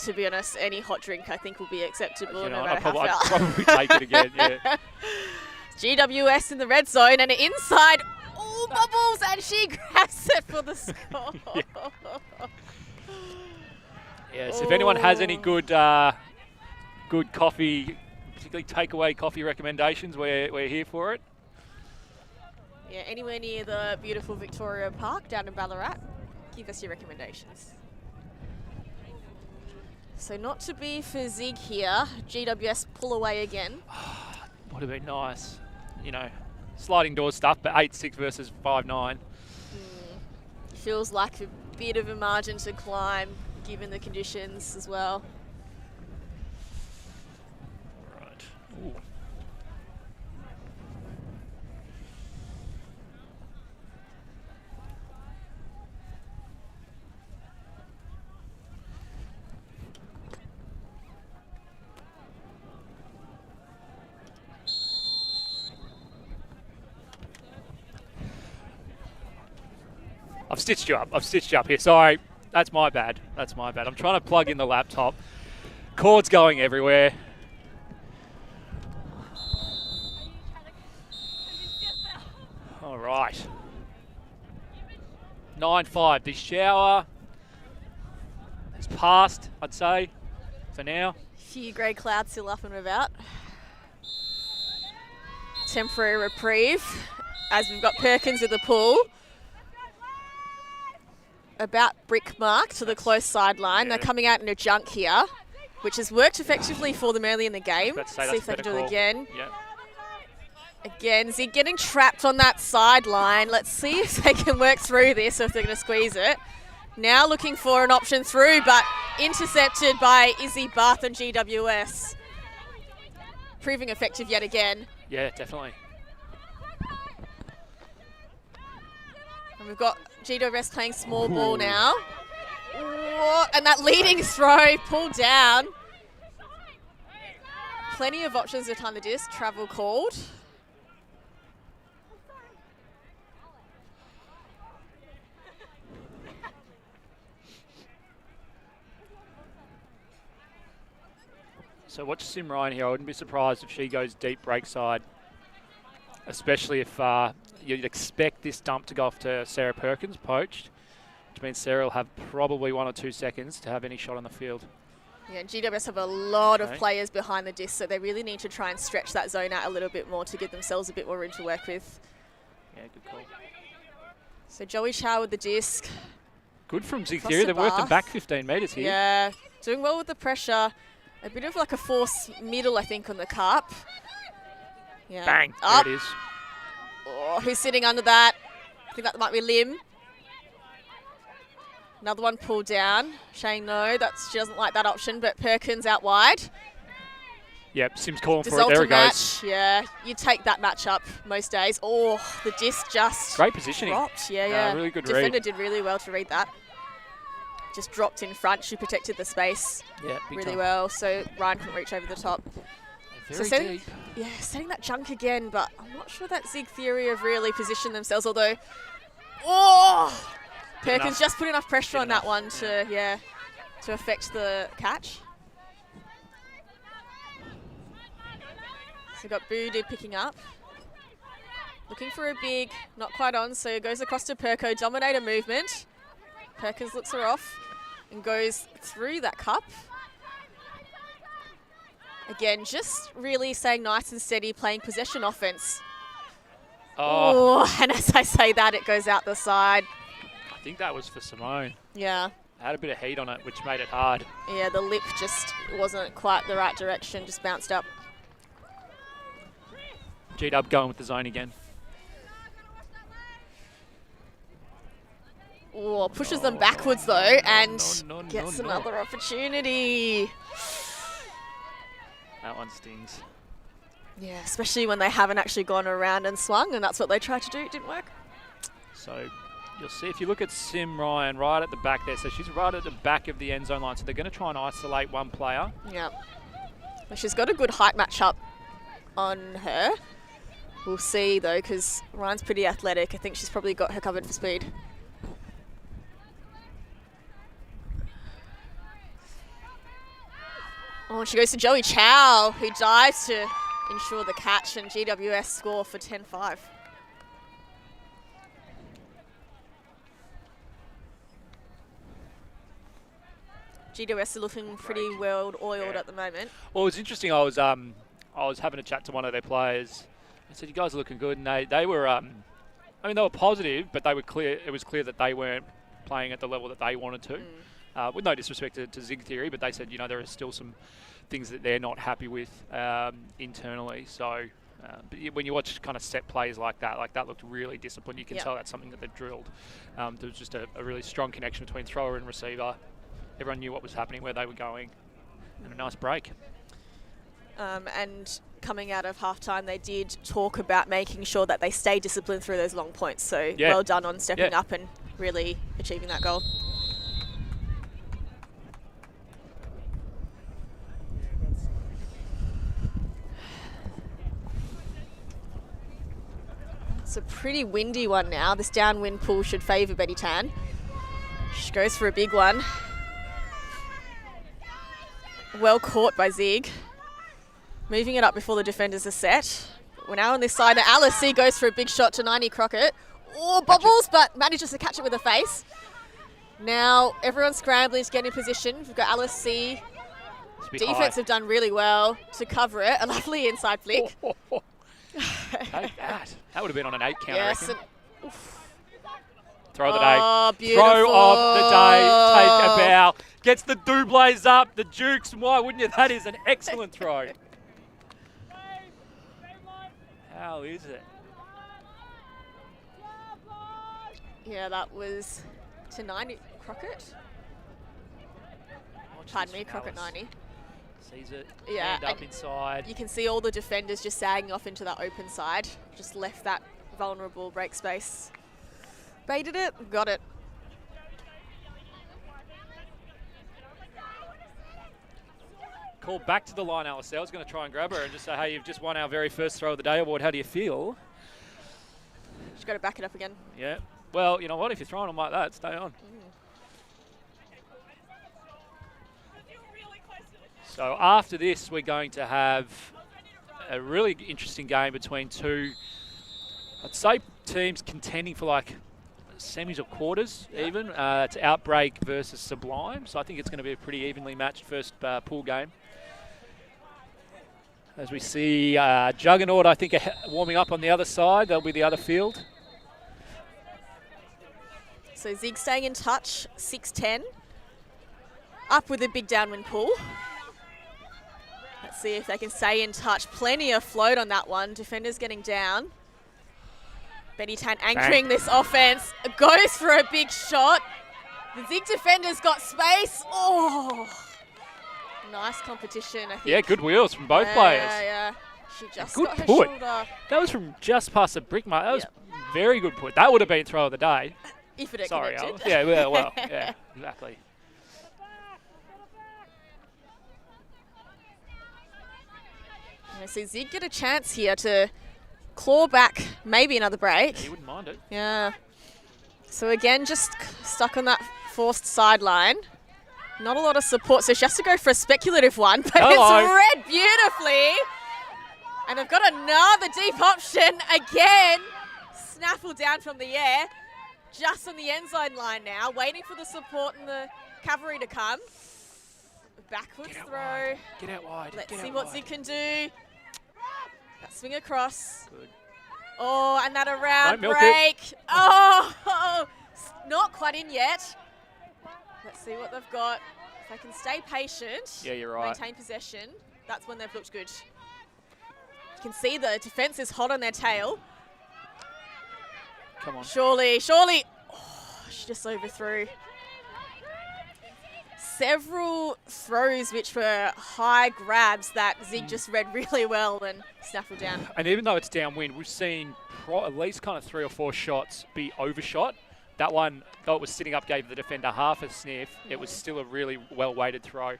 To be honest, any hot drink I think will be acceptable no matter I'd how foul. probably take it again, yeah. GWS in the red zone and inside. Oh, bubbles, and she grabs it for the score. Yes, if anyone has any good coffee, particularly takeaway coffee recommendations, we're here for it. Yeah, anywhere near the beautiful Victoria Park down in Ballarat, give us your recommendations. So not to be for Zig here, GWS pull away again. Would have been nice, sliding door stuff, but 8-6 versus 5-9. Feels like a bit of a margin to climb given the conditions as well. Right. Ooh. I've stitched you up here. Sorry, that's my bad. I'm trying to plug in the laptop. Cords going everywhere. All right. 9-5. The shower has passed, I'd say, for now. Few grey clouds still up and about. Temporary reprieve as we've got Perkins with the pull. About brick mark to the close sideline. They're coming out in a junk here, which has worked effectively for them early in the game. See if they can do it again. Yep. Again, Zig getting trapped on that sideline. Let's see if they can work through this or if they're going to squeeze it. Now looking for an option through, but intercepted by Izzy Bath and GWS. Proving effective yet again. Yeah, definitely. And we've got GWS playing small ball now. Ooh, and that leading throw pulled down. Plenty of options behind the disc. Travel called. So watch Sim Ryan here. I wouldn't be surprised if she goes deep break side, especially if you'd expect this dump to go off to Sarah Perkins, poached, which means Sarah will have probably 1 or 2 seconds to have any shot on the field. Yeah, GWS have a lot of players behind the disc, so they really need to try and stretch that zone out a little bit more to give themselves a bit more room to work with. Yeah, good call. So Joey Chow with the disc. Good from Zig Across Theory. the They've worked them bar. back 15 metres here. Yeah, doing well with the pressure. A bit of like a force middle, I think, on the cup. Yeah. Bang. Up. There it is. Oh, who's sitting under that? I think that might be Lim. Another one pulled down. Shane, no, she doesn't like that option, but Perkins out wide. Yep, Sim's calling for it. Dissolve There to it goes. match. Yeah, you take that match up most days. Oh, the disc just Great positioning. dropped. Yeah. Really good Defender read. did really well to read that. Just dropped in front. She protected the space Yeah, big really time. well, so Ryan couldn't reach over the top. Very setting, deep. Yeah, setting that junk again, but I'm not sure that Zig Theory have really positioned themselves, although... Oh! Perkins enough. just put enough pressure Good on that enough, one to affect the catch. So we've got Boodoo picking up. Looking for a big, not quite on, so it goes across to Perko, dominator movement. Perkins looks her off and goes through that cup. Again, just really staying nice and steady, playing possession offense. Oh, and as I say that, it goes out the side. I think that was for Simone. Yeah. Had a bit of heat on it, which made it hard. Yeah, the lip just wasn't quite the right direction, just bounced up. G-Dub going with the zone again. Oh, pushes them backwards though, and no, gets no. another opportunity. That one stings. Yeah, especially when they haven't actually gone around and swung, and that's what they tried to do. It didn't work. So you'll see if you look at Sim Ryan right at the back there. So she's right at the back of the end zone line. So they're going to try and isolate one player. Yeah. Well, she's got a good height matchup on her. We'll see though, because Ryan's pretty athletic. I think she's probably got her covered for speed. Oh, and she goes to Joey Chow, who dives to ensure the catch, and GWS score for 10-5. GWS are looking pretty well oiled at the moment. Well, it was interesting. I was having a chat to one of their players. I said, "You guys are looking good," and they were. I mean, they were positive, but they were clear. It was clear that they weren't playing at the level that they wanted to. With no disrespect to Zig Theory, but they said, you know, there are still some things that they're not happy with internally. So but when you watch kind of set plays like that looked really disciplined. You can tell that's something that they've drilled. There was just a really strong connection between thrower and receiver. Everyone knew what was happening, where they were going, and a nice break. And coming out of halftime, they did talk about making sure that they stay disciplined through those long points. So well done on stepping up and really achieving that goal. It's a pretty windy one now. This downwind pull should favour Betty Tan. She goes for a big one. Well caught by Zig. Moving it up before the defenders are set. We're now on this side. Now Alice C goes for a big shot to 90 Crockett. Oh, bobbles, but manages to catch it with a face. Now everyone's scrambling to get in position. We've got Alice C. Defense have done really well to cover it. A lovely inside flick. Take that. That would have been on an 8 count, Yes. I reckon. Throw of the day. Oh, beautiful. Throw of the day. Take a bow. Gets the doubles up, the Dukes. Why wouldn't you? That is an excellent throw. How is it? Yeah, that was to 90 Crockett. Pardon me, Crockett 90. Sees it. Yeah, Hand up and inside. You can see all the defenders just sagging off into that open side. Just left that vulnerable break space. Baited it, got it. Call back to the line, Alice. I was going to try and grab her and just say, hey, you've just won our very first throw of the day award. How do you feel? She's got to back it up again. Yeah. Well, you know what? If you're throwing them like that, stay on. So after this, we're going to have a really interesting game between two, I'd say, teams contending for like semis or quarters even. It's Outbreak versus Sublime. So I think it's going to be a pretty evenly matched first pool game. As we see Juggernaut, I think, warming up on the other side. That'll be the other field. So Zig staying in touch, 6-10. Up with a big downwind pull. Let's see if they can stay in touch. Plenty of float on that one. Defenders getting down. Betty Tan anchoring this offense. Goes for a big shot. The Zig defenders got space. Oh, nice competition, I think. Yeah, good wheels from both players. Yeah. She just Good got her put. shoulder. That was from just past the brick mark. That was very good put. That would have been throw of the day. If it had Sorry, connected. Alice. Yeah, well, yeah, exactly. So Zig get a chance here to claw back maybe another break. He wouldn't mind it. Yeah. So again, just stuck on that forced sideline. Not a lot of support, so she has to go for a speculative one, but it's read beautifully. And they've got another deep option again. Snaffle down from the air. Just on the end zone line now, waiting for the support and the cavalry to come. Backwards throw. Get out wide. Let's see what Zig can do. That swing across. Good. Oh, and that around Don't milk break. Oh, not quite in yet. Let's see what they've got. If they can stay patient, Yeah, you're right. maintain possession, that's when they've looked good. You can see the defense is hot on their tail. Come on. Surely. Oh, she just overthrew. Several throws which were high grabs that Zig just read really well and snaffled down. And even though it's downwind, we've seen at least kind of 3 or 4 shots be overshot. That one, though it was sitting up, gave the defender half a sniff. It was still a really well-weighted throw. All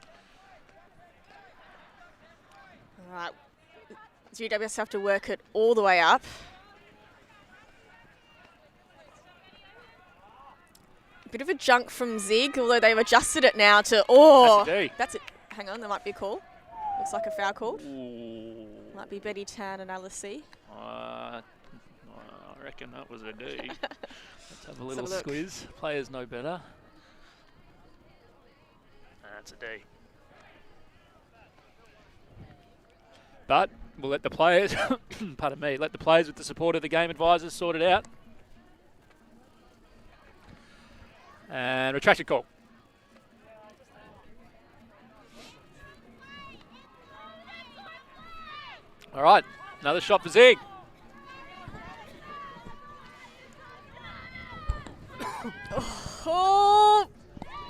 right. GWS have to work it all the way up. Bit of a junk from Zig, although they've adjusted it now to, that's it. Hang on, there might be a call. Looks like a foul call. Ooh. Might be Betty Tan and AUC. I reckon that was a D. Let's have a little look. squeeze. Players know better. That's a D. But we'll let the players, pardon me, let the players with the support of the game advisors sort it out. And retracted call. All right, another shot for Zig. Oh,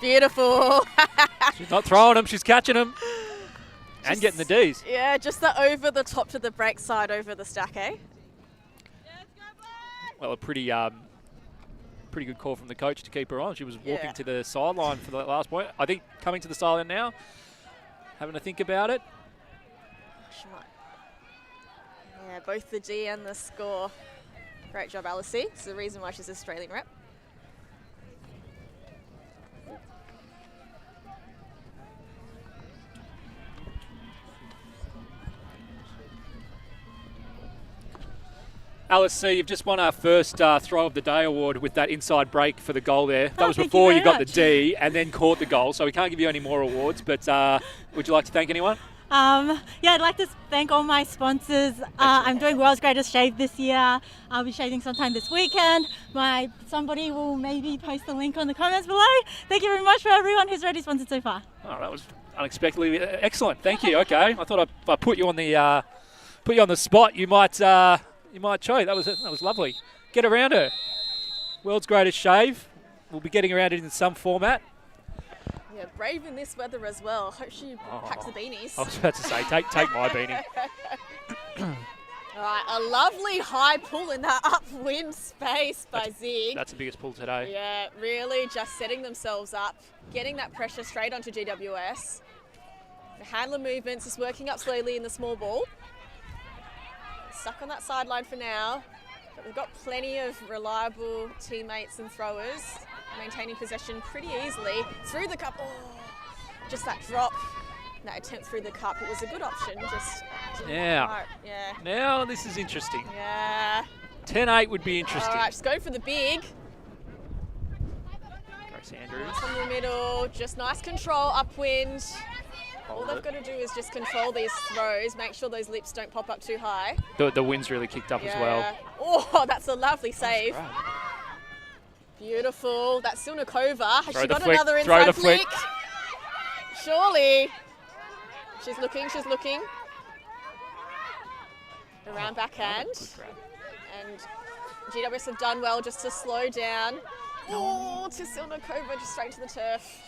beautiful. She's not throwing them, she's catching them. And getting the Ds. Yeah, just the over the top to the break side over the stack, eh? Well, a pretty good call from the coach to keep her on. She was walking to the sideline for the last point. I think coming to the sideline now, having to think about it. She might. Yeah, both the D and the score. Great job, AUC. It's the reason why she's Australian rep. AUC, you've just won our first throw of the day award with that inside break for the goal there. That was thank before you you very got the much. D and then caught the goal, so we can't give you any more awards, but would you like to thank anyone? Yeah, I'd like to thank all my sponsors. I'm doing World's Greatest Shave this year. I'll be shaving sometime this weekend. Somebody will maybe post the link on the comments below. Thank you very much for everyone who's already sponsored so far. Oh, that was unexpectedly excellent. Thank you. Okay, I thought if I put you on the spot, you might choke. That was lovely. Get around her. World's Greatest Shave. We'll be getting around it in some format. Yeah, brave in this weather as well. Hope she packs the beanies. I was about to say, take my beanie. All right, a lovely high pull in that upwind space by Zig. That's the biggest pull today. Yeah, really just setting themselves up, getting that pressure straight onto GWS. The handler movements is working up slowly in the small ball. Stuck on that sideline for now, but we've got plenty of reliable teammates and throwers maintaining possession pretty easily through the cup. Oh, just that drop that attempt through the cup. It was a good option, just didn't Now. quite- yeah. Now this is interesting. Yeah. 10-8 would be interesting. All right, just go for the big. Grace Andrews. From the middle, just nice control, upwind. All Hold they've it. got to do is just control these throws, make sure those lips don't pop up too high. The wind's really kicked up as well. Oh, that's a lovely save. Great. Beautiful. That's Silnikova. Has Throw she the got flick, another throw inside the flick. flick? Surely. She's looking, she's looking. Around backhand. Good grab. And GWS have done well just to slow down. Oh, to Silnikova, just straight to the turf.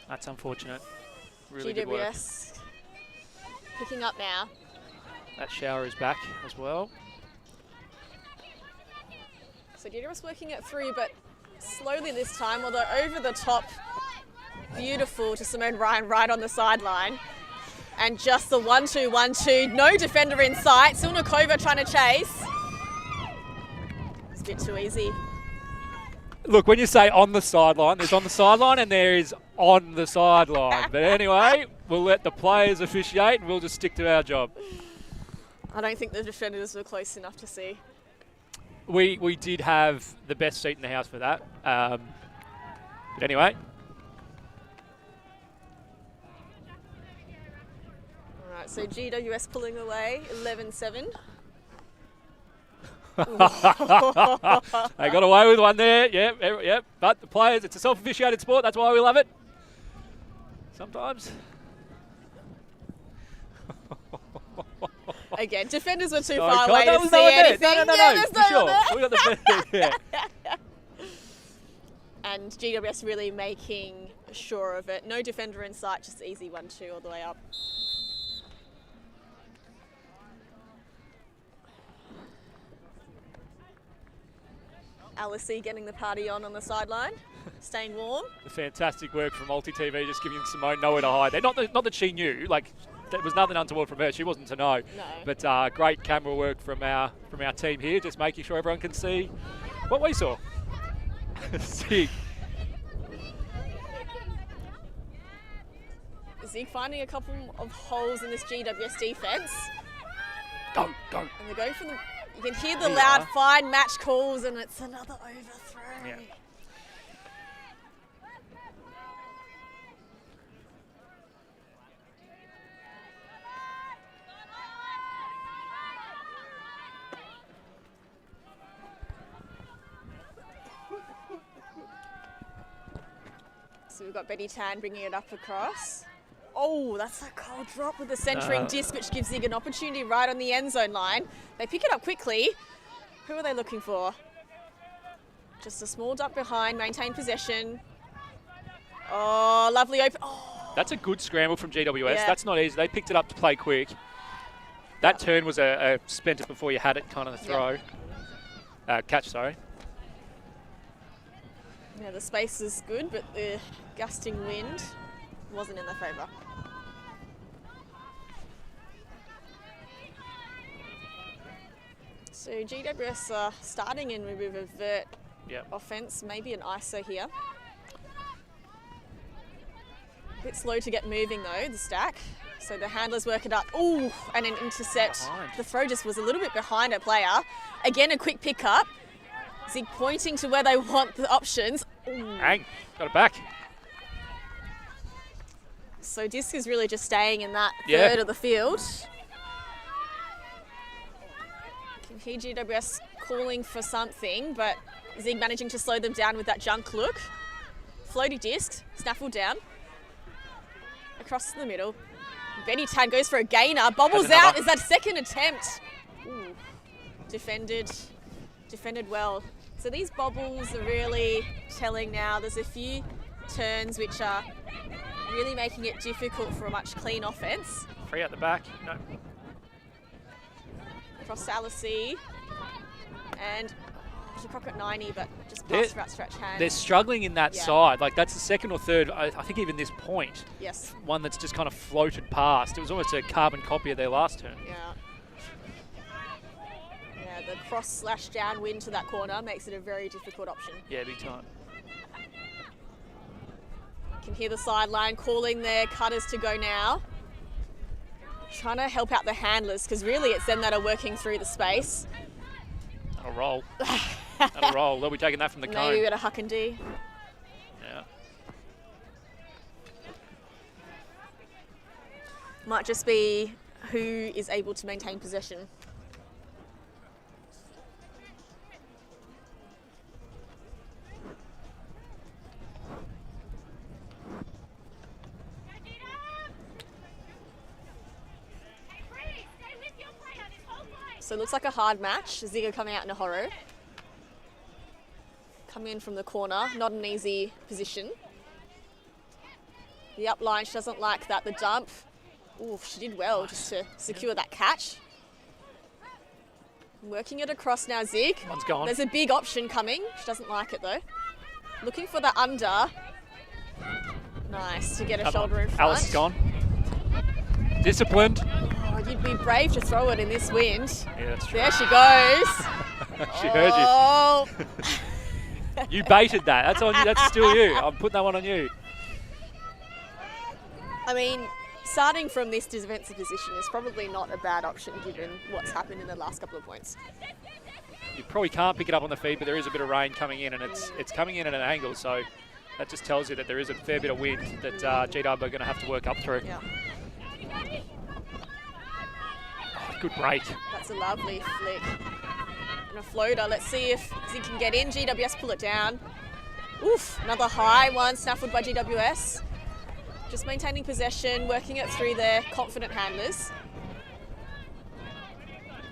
That's unfortunate. Really good work. GWS picking up now. That shower is back as well. So GWS working it through, but slowly this time, although over the top. Beautiful to Simone Ryan right on the sideline. And just the 1-2, 1-2. No defender in sight. Silnikova trying to chase. It's a bit too easy. Look, when you say on the sideline, there's on the sideline and there is on the sideline. But anyway, we'll let the players officiate and we'll just stick to our job. I don't think the defenders were close enough to see. We did have the best seat in the house for that. But anyway. All right, so GWS pulling away, 11-7. They got away with one there. Yep. But the players, it's a self-officiated sport. That's why we love it. Sometimes. Again, defenders were too Oh, far God, away there to was see no one there. anything. No, Yeah, there's for no sure. one there. We got the yeah. And GWS really making sure of it. No defender in sight, just easy 1-2 all the way up. AUC getting the party on the sideline, staying warm. The fantastic work from ULTI.TV, just giving Simone nowhere to hide. Not that she knew, like there was nothing untoward from her. She wasn't to know. No. But great camera work from our team here, just making sure everyone can see what we saw. Zig. Zig finding a couple of holes in this GWS defence. Go. And they're going for the. You can hear the Here loud, are. fine match calls, and it's another overthrow. Yeah. So we've got Betty Tan bringing it up across. Oh, that's a cold drop with the centering disc, which gives Zig an opportunity right on the end zone line. They pick it up quickly. Who are they looking for? Just a small duck behind, maintain possession. Oh, lovely open. Oh, That's a good scramble from GWS. Yeah. That's not easy. They picked it up to play quick. That turn was a spent it before you had it kind of throw. Catch, sorry. yeah, the space is good, but the gusting wind wasn't in their favour. So GWS are starting in with a vert Yep. offence, maybe an ISO here. A bit slow to get moving though, the stack. So the handlers work it up. Ooh, and an intercept. Behind. The throw just was a little bit behind a player. Again, a quick pickup. Zig pointing to where they want the options. Ooh. Hang. Got it back. So disc is really just staying in that Yeah. third of the field. Can hear GWS calling for something, but Zig managing to slow them down with that junk look. Floaty disc, snaffled down. Across to the middle. Betty Tan goes for a gainer, bobbles Has another. out. Is that second attempt? Ooh. Defended well. So these bobbles are really telling now. There's a few turns which are really making it difficult for a much clean offence. Free out the back. No. Across to AUC. And she pocket 90, but just They're- past for outstretched hand. They're struggling in that Yeah. side. Like that's the second or third, I think even this point, Yes. one that's just kind of floated past. It was almost a carbon copy of their last turn. Yeah. Yeah, the cross slash downwind to that corner makes it a very difficult option. Yeah, big time. can hear the sideline calling their cutters to go now. Trying to help out the handlers, because really it's them that are working through the space. That'll roll. That'll roll. They'll be taking that from the cone. Maybe we've got a huck and D. Yeah. Might just be who is able to maintain possession. So it looks like a hard match. Zig coming out in a horror. Coming in from the corner, not an easy position. The up line, she doesn't like that. The dump, ooh, she did well just to secure that catch. Working it across now, Zig. One's gone. There's a big option coming. She doesn't like it though. Looking for the under. Nice to get a shoulder in front. Alice is gone. Disciplined. Oh, you'd be brave to throw it in this wind. Yeah, that's true. There she goes. She heard Oh. you. You baited that. That's on you. That's still you. I'm putting that one on you. I mean, starting from this defensive position is probably not a bad option given what's happened in the last couple of points. You probably can't pick it up on the feed, but there is a bit of rain coming in, and it's coming in at an angle, so that just tells you that there is a fair bit of wind that GW are going to have to work up through. Yeah. Oh, good break. That's a lovely flick. And a floater. Let's see if Zig can get in. GWS pull it down. Oof, another high one snaffled by GWS. Just maintaining possession, working it through their confident handlers.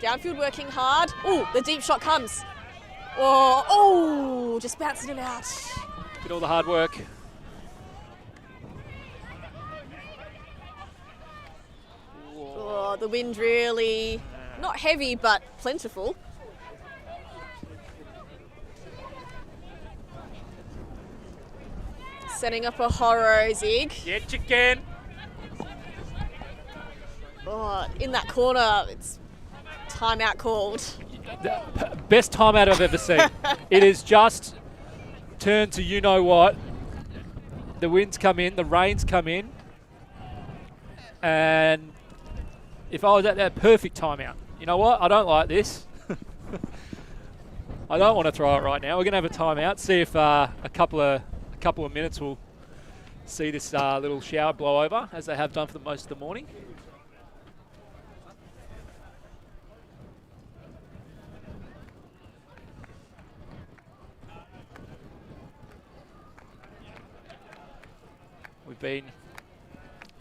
Downfield working hard. Ooh, the deep shot comes. Oh, just bouncing it out. Did all the hard work. Oh, the wind really, not heavy, but plentiful. Setting up a horror, Zig. Yeah, chicken. Oh, in that corner, it's timeout called. The best timeout I've ever seen. It is just turned to you know what. The winds come in, the rains come in, and if I was at that perfect timeout, you know what? I don't like this. I don't want to throw it right now. We're going to have a timeout. See if a couple of minutes will see this little shower blow over, as they have done for the most of the morning. We've been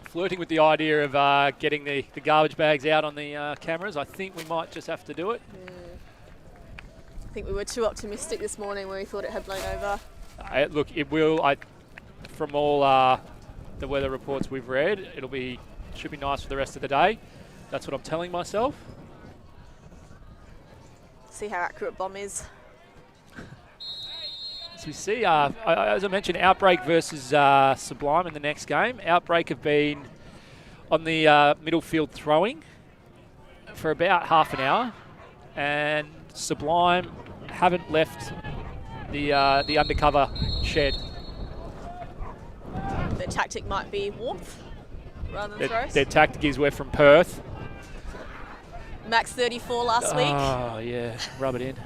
flirting with the idea of getting the garbage bags out on the cameras. I think we might just have to do it. Yeah. I think we were too optimistic this morning when we thought it had blown over. Look, it will. From all the weather reports we've read, should be nice for the rest of the day. That's what I'm telling myself. See how accurate bomb is. As we see, as I mentioned, Outbreak versus Sublime in the next game. Outbreak have been on the middle field throwing for about half an hour, and Sublime haven't left the undercover shed. Their tactic might be warmth rather than throws. Their tactic is we're from Perth. Max 34 last week. Oh, yeah. Rub it in.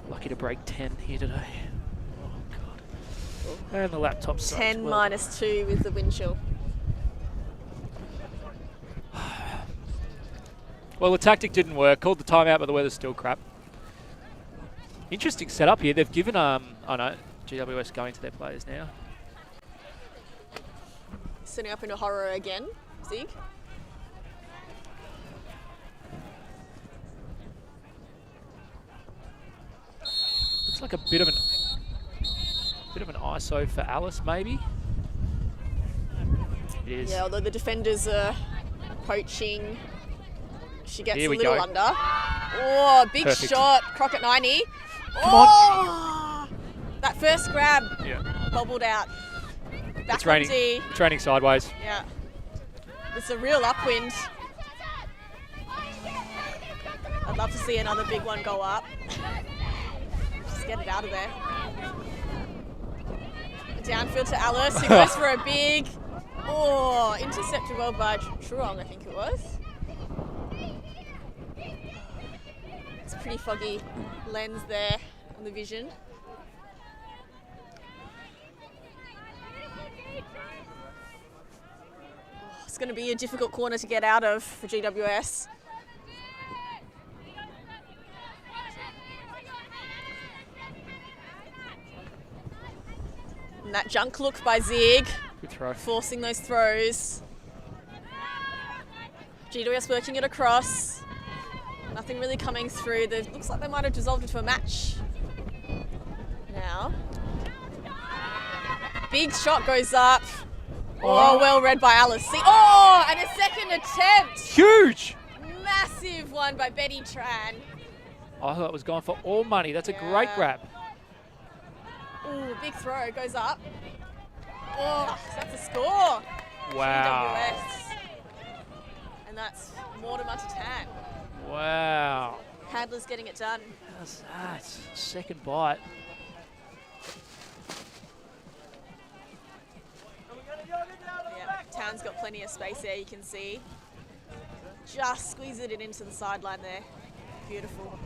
Lucky to break 10 here today. Oh, God. And the laptop sucks. 10 minus 2 with the wind chill. Well, the tactic didn't work. Called the timeout, but the weather's still crap. Interesting setup here. They've given, oh no, GWS going to their players now. Setting up into horror again, Zig. Looks like a bit of an ISO for Alice, maybe. It is. Yeah, although the defenders are poaching. She gets Here a we little go. under. Oh, big Perfect. shot. Crockett 90. Come on. Oh, that first grab Yeah. bobbled out. Back It's raining. on D. It's raining sideways. Yeah. It's a real upwind. I'd love to see another big one go up. Just get it out of there. Downfield to Alice, who goes for a big, intercepted well by Truong, I think it was. It's a pretty foggy lens there on the vision. It's going to be a difficult corner to get out of for GWS. And that junk look by Zig, Good throw. forcing those throws. GWS working it across. Nothing really coming through. Looks like they might have dissolved into a match now. Big shot goes up. Oh, well read by Alice. Oh, and a second attempt. Huge! Massive one by Betty Tran. I thought it was going for all money. That's a great grab. Ooh, big throw goes up. Oh, that's a score. Wow. GWS. And that's Mortimer to Tan. Wow. Handler's getting it done. How's that? Second bite. Yeah, Tan's got plenty of space there, you can see. Just squeeze it into the sideline there. Beautiful.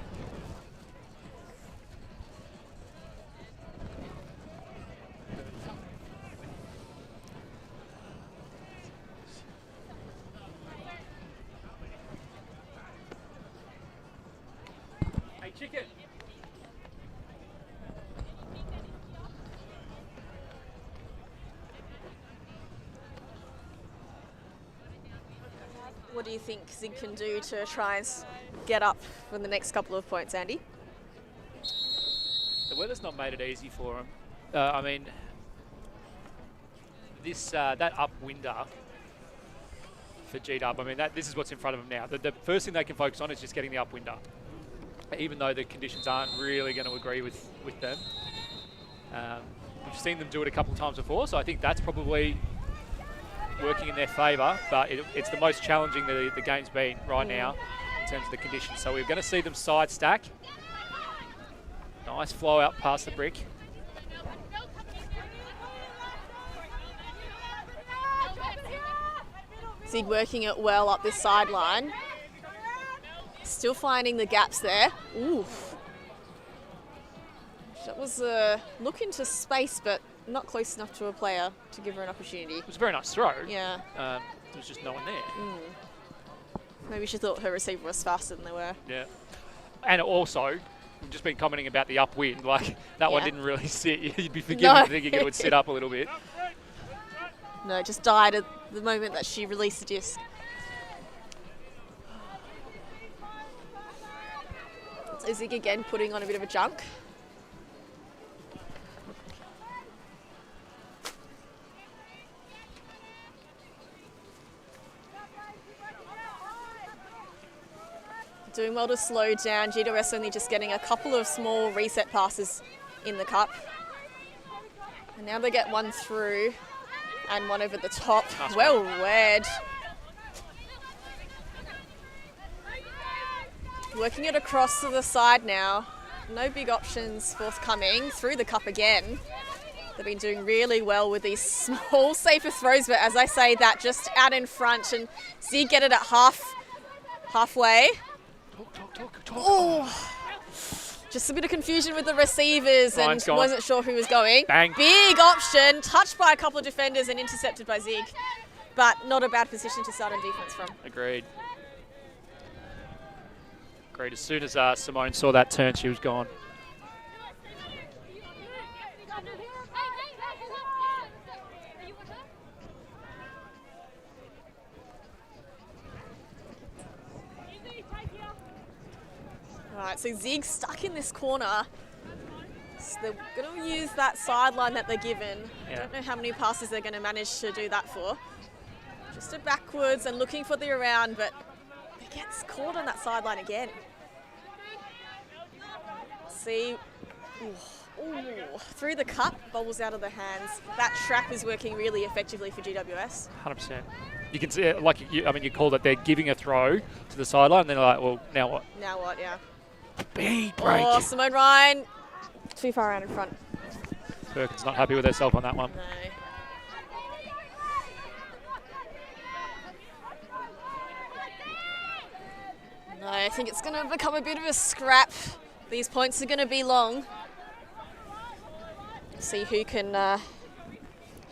Hey, chicken. What do you think Zig can do to try and get up for the next couple of points, Andy? The weather's not made it easy for them. I mean, this that upwinder for GW, I mean, this is what's in front of them now. The first thing they can focus on is just getting the upwinder, even though the conditions aren't really going to agree with them. We've seen them do it a couple of times before, so I think that's probably working in their favour, but it's the most challenging the game's been right now in terms of the conditions. So we're going to see them side stack. Nice flow out past the brick. Zig working it well up this sideline. Still finding the gaps there. Oof. That was a look into space, but not close enough to a player to give her an opportunity. It was a very nice throw. Yeah. There was just no one there. Maybe she thought her receiver was faster than they were. Yeah. And also, we've just been commenting about the upwind. Like, that one didn't really sit. You'd be forgiven thinking it would sit up a little bit. No, it just died at the moment that she released the disc. So Zig again putting on a bit of a junk. Doing well to slow down. GWS only just getting a couple of small reset passes in the cup. And now they get one through and one over the top. Nice well read. Working it across to the side now. No big options forthcoming. Through the cup again. They've been doing really well with these small, safer throws, but as I say that, just out in front, and Zig get it at halfway. Talk. Oh, just a bit of confusion with the receivers and wasn't sure who was going. Bang. Big option, touched by a couple of defenders and intercepted by Zig, but not a bad position to start on defense from. Agreed. As soon as Simone saw that turn, she was gone. Right, so Zig stuck in this corner. So they're going to use that sideline that they're given. I don't know how many passes they're going to manage to do that for. Just a backwards and looking for the around, but they get caught on that sideline again. See, through the cup, bobbles out of the hands. That trap is working really effectively for GWS. 100%. You can see, you called it, they're giving a throw to the sideline, and then they're like, well, now what? Now what, yeah. Speed break. Oh, Simone Ryan, too far around in front. Perkins not happy with herself on that one. No, I think it's going to become a bit of a scrap. These points are going to be long. See who can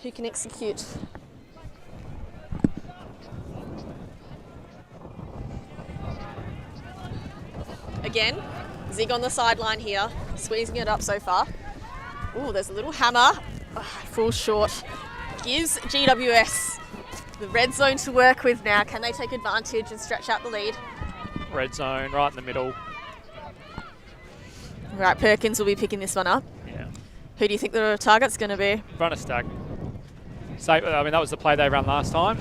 execute. Again, Zig on the sideline here, squeezing it up so far. Ooh, there's a little hammer. Falls short. Gives GWS the red zone to work with now. Can they take advantage and stretch out the lead? Red zone, right in the middle. Right, Perkins will be picking this one up. Yeah. Who do you think the target's going to be? Run a stack. So, I mean, that was the play they ran last time.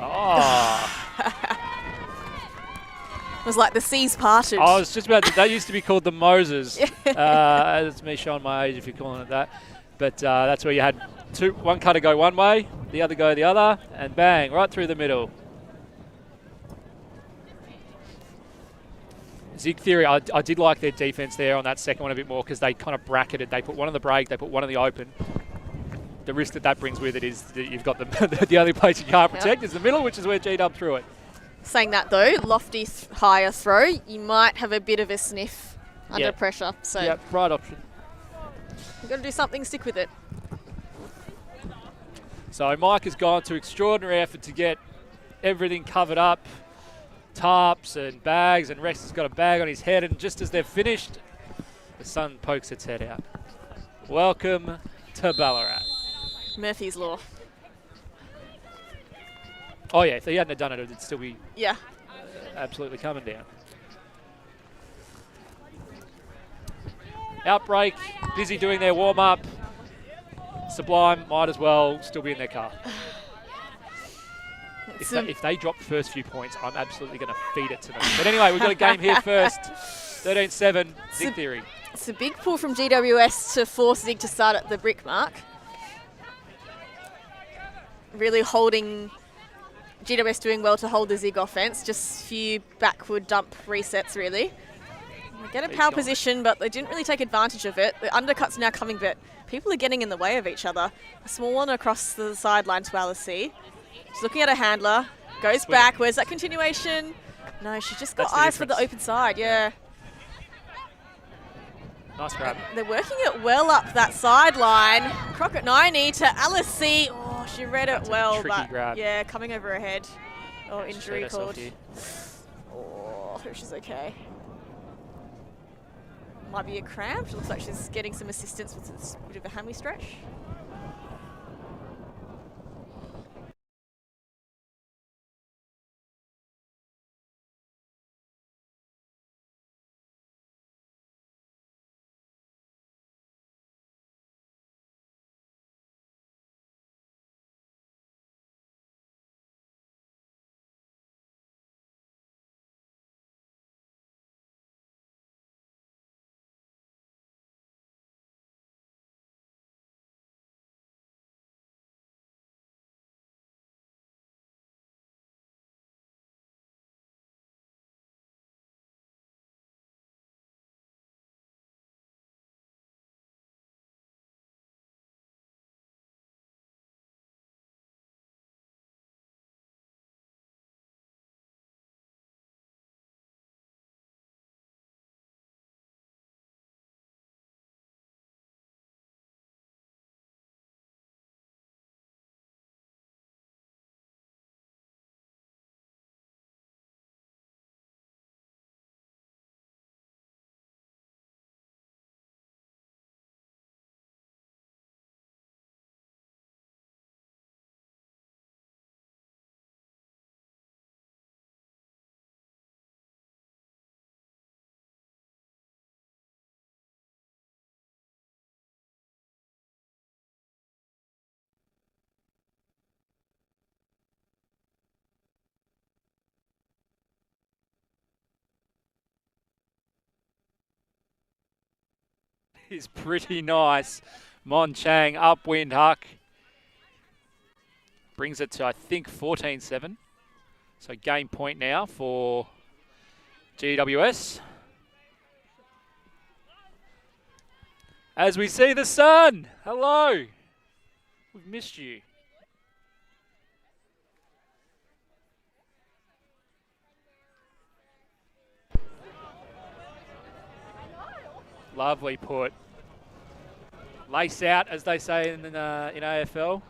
Oh. It was like the seas parted. I was just about to, that used to be called the Moses. It's me showing my age if you're calling it that. But that's where you had one cutter go one way, the other go the other, and bang, right through the middle. Zig Theory, I did like their defense there on that second one a bit more because they kind of bracketed. They put one on the break, they put one on the open. The risk that brings with it is that you've got the only place you can't protect is the middle, which is where G-Dub threw it. Saying that though, lofty higher throw, you might have a bit of a sniff under pressure. So yeah, right option. You've got to do something, stick with it. So Mike has gone to extraordinary effort to get everything covered up. Tarps and bags, and Rex has got a bag on his head, and just as they've finished, the sun pokes its head out. Welcome to Ballarat. Murphy's Law. Oh yeah, if he hadn't have done it, it'd still be absolutely coming down. Outbreak, busy doing their warm-up. Sublime might as well still be in their car. If they drop the first few points, I'm absolutely going to feed it to them. But anyway, we've got a game here first. 13-7, Zig Theory. It's a big pull from GWS to force Zig to start at the brick mark. Really holding, GWS doing well to hold the Zig offense. Just a few backward dump resets, really. They get a power position, but they didn't really take advantage of it. The undercut's now coming, but people are getting in the way of each other. A small one across the sideline to AUC. She's looking at her handler, goes back. Where's that continuation? No, she's just got eyes for the open side, yeah. Nice grab. They're working it well up that sideline. Crockett 90 to AUC. Oh, she read it well, but grab. Yeah, coming over her head. Oh, injury called. Oh, I hope she's okay. Might be a cramp. She looks like she's getting some assistance with this bit of a hammy stretch. Is pretty nice. Mon Chang upwind huck. Brings it to, I think, 14-7. So game point now for GWS. As we see the sun. Hello. We've missed you. Lovely put. Lace out, as they say in AFL.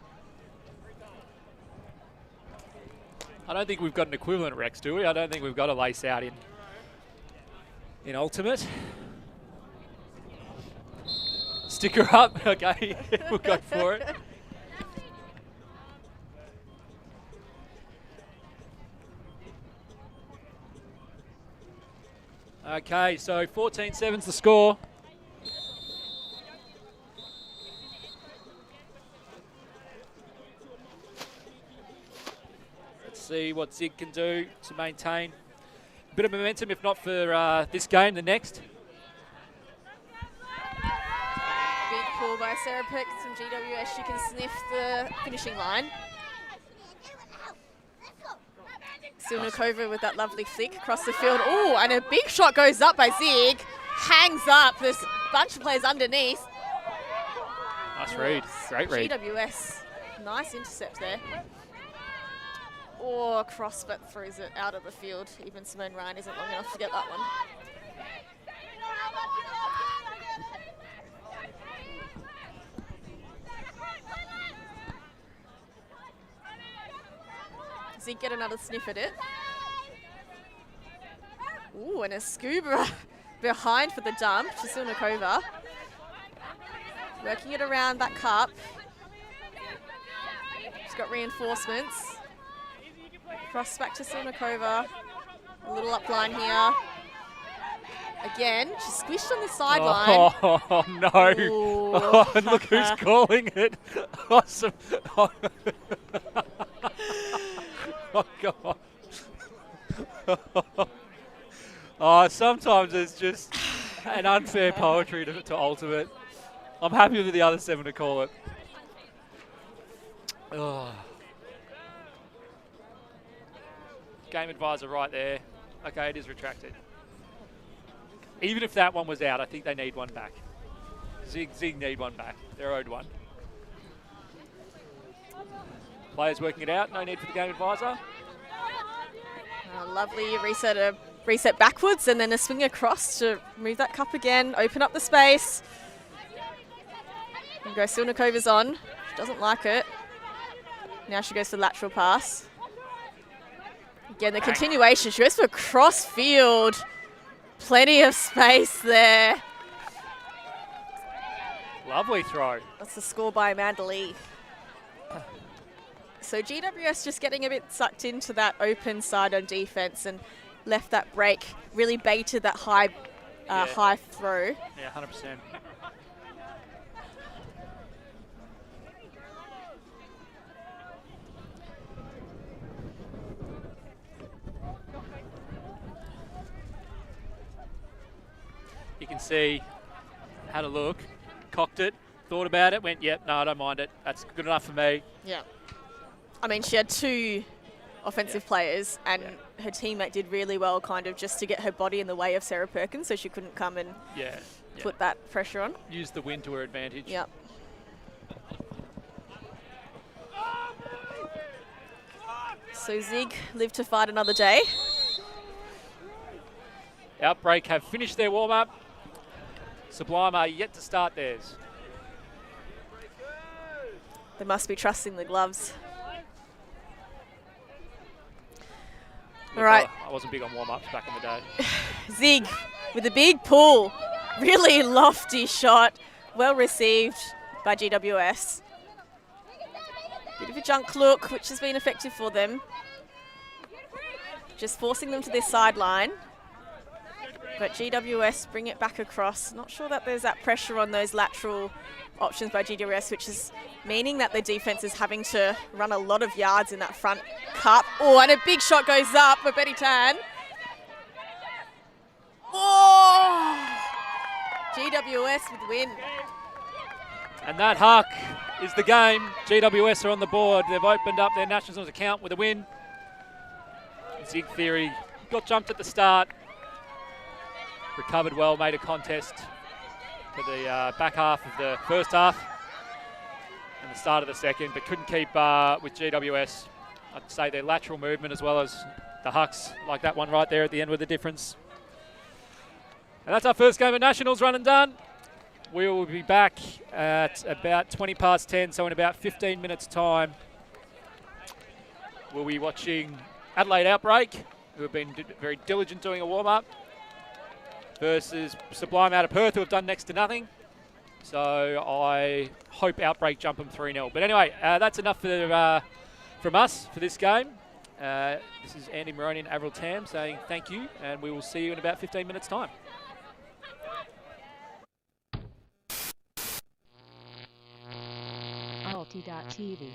I don't think we've got an equivalent, Rex, do we? I don't think we've got a lace out in Ultimate. Stick her up. Okay, we'll go for it. Okay, so 14-7's the score. Let's see what Zig can do to maintain a bit of momentum, if not for this game, the next. Big pull by Sarah Perkins from GWS. She can sniff the finishing line. Silnikova with that lovely flick across the field. Oh, and a big shot goes up by Zig. Hangs up. There's a bunch of players underneath. Nice read. Great read. GWS. Nice intercept there. Oh, cross, but throws it out of the field. Even Simone Ryan isn't long enough to get that one. Zig get another sniff at it. Ooh, and a scuba behind for the dump to Silnikova. Working it around that cup. She's got reinforcements. Cross back to Silnikova. A little up line here. Again, she's squished on the sideline. Oh, no. Oh, and look who's calling it. Awesome. Oh, God. Oh, sometimes it's just an unfair poetry to Ultimate. I'm happy with the other 7 to call it. Oh. Game advisor right there. Okay, it is retracted. Even if that one was out, I think they need one back. Zig need one back. They're owed one. Players working it out. No need for the game advisor. Lovely reset backwards and then a swing across to move that cup again, open up the space. And go Silnikova's on. She doesn't like it. Now she goes for the lateral pass. Again, the continuation. She goes for cross field. Plenty of space there. Lovely throw. That's the score by Amanda Lee. So GWS just getting a bit sucked into that open side on defense and left that break, really baited that high throw. Yeah, 100%. You can see, had a look, cocked it, thought about it, went, yep, no, I don't mind it. That's good enough for me. Yeah. I mean, she had 2 offensive players and her teammate did really well kind of just to get her body in the way of Sarah Perkins so she couldn't come and put that pressure on. Use the wind to her advantage. Yep. So Zig live to fight another day. Outbreak have finished their warm-up. Sublime are yet to start theirs. They must be trusting the gloves. All right. I wasn't big on warm-ups back in the day. Zig with a big pull. Really lofty shot. Well received by GWS. Bit of a junk look, which has been effective for them. Just forcing them to this sideline. But GWS bring it back across. Not sure that there's that pressure on those lateral options by GWS, which is meaning that the defense is having to run a lot of yards in that front cup. Oh, and a big shot goes up for Betty Tan. Oh! GWS with the win. And that huck is the game. GWS are on the board. They've opened up their Nationals account with a win. Zig Theory got jumped at the start. recovered well, made a contest for the back half of the first half and the start of the second, but couldn't keep with GWS. I'd say their lateral movement as well as the hucks, like that one right there at the end with the difference. And that's our first game of Nationals run and done. We will be back at about 20 past 10, so in about 15 minutes' time, we'll be watching Adelaide Outbreak, who have been very diligent doing a warm-up, versus Sublime out of Perth, who have done next to nothing. So I hope Outbreak jump them 3-0. But anyway, that's enough from us for this game. This is Andy Maroney and Avril Tam saying thank you, and we will see you in about 15 minutes' time. ULTI.TV.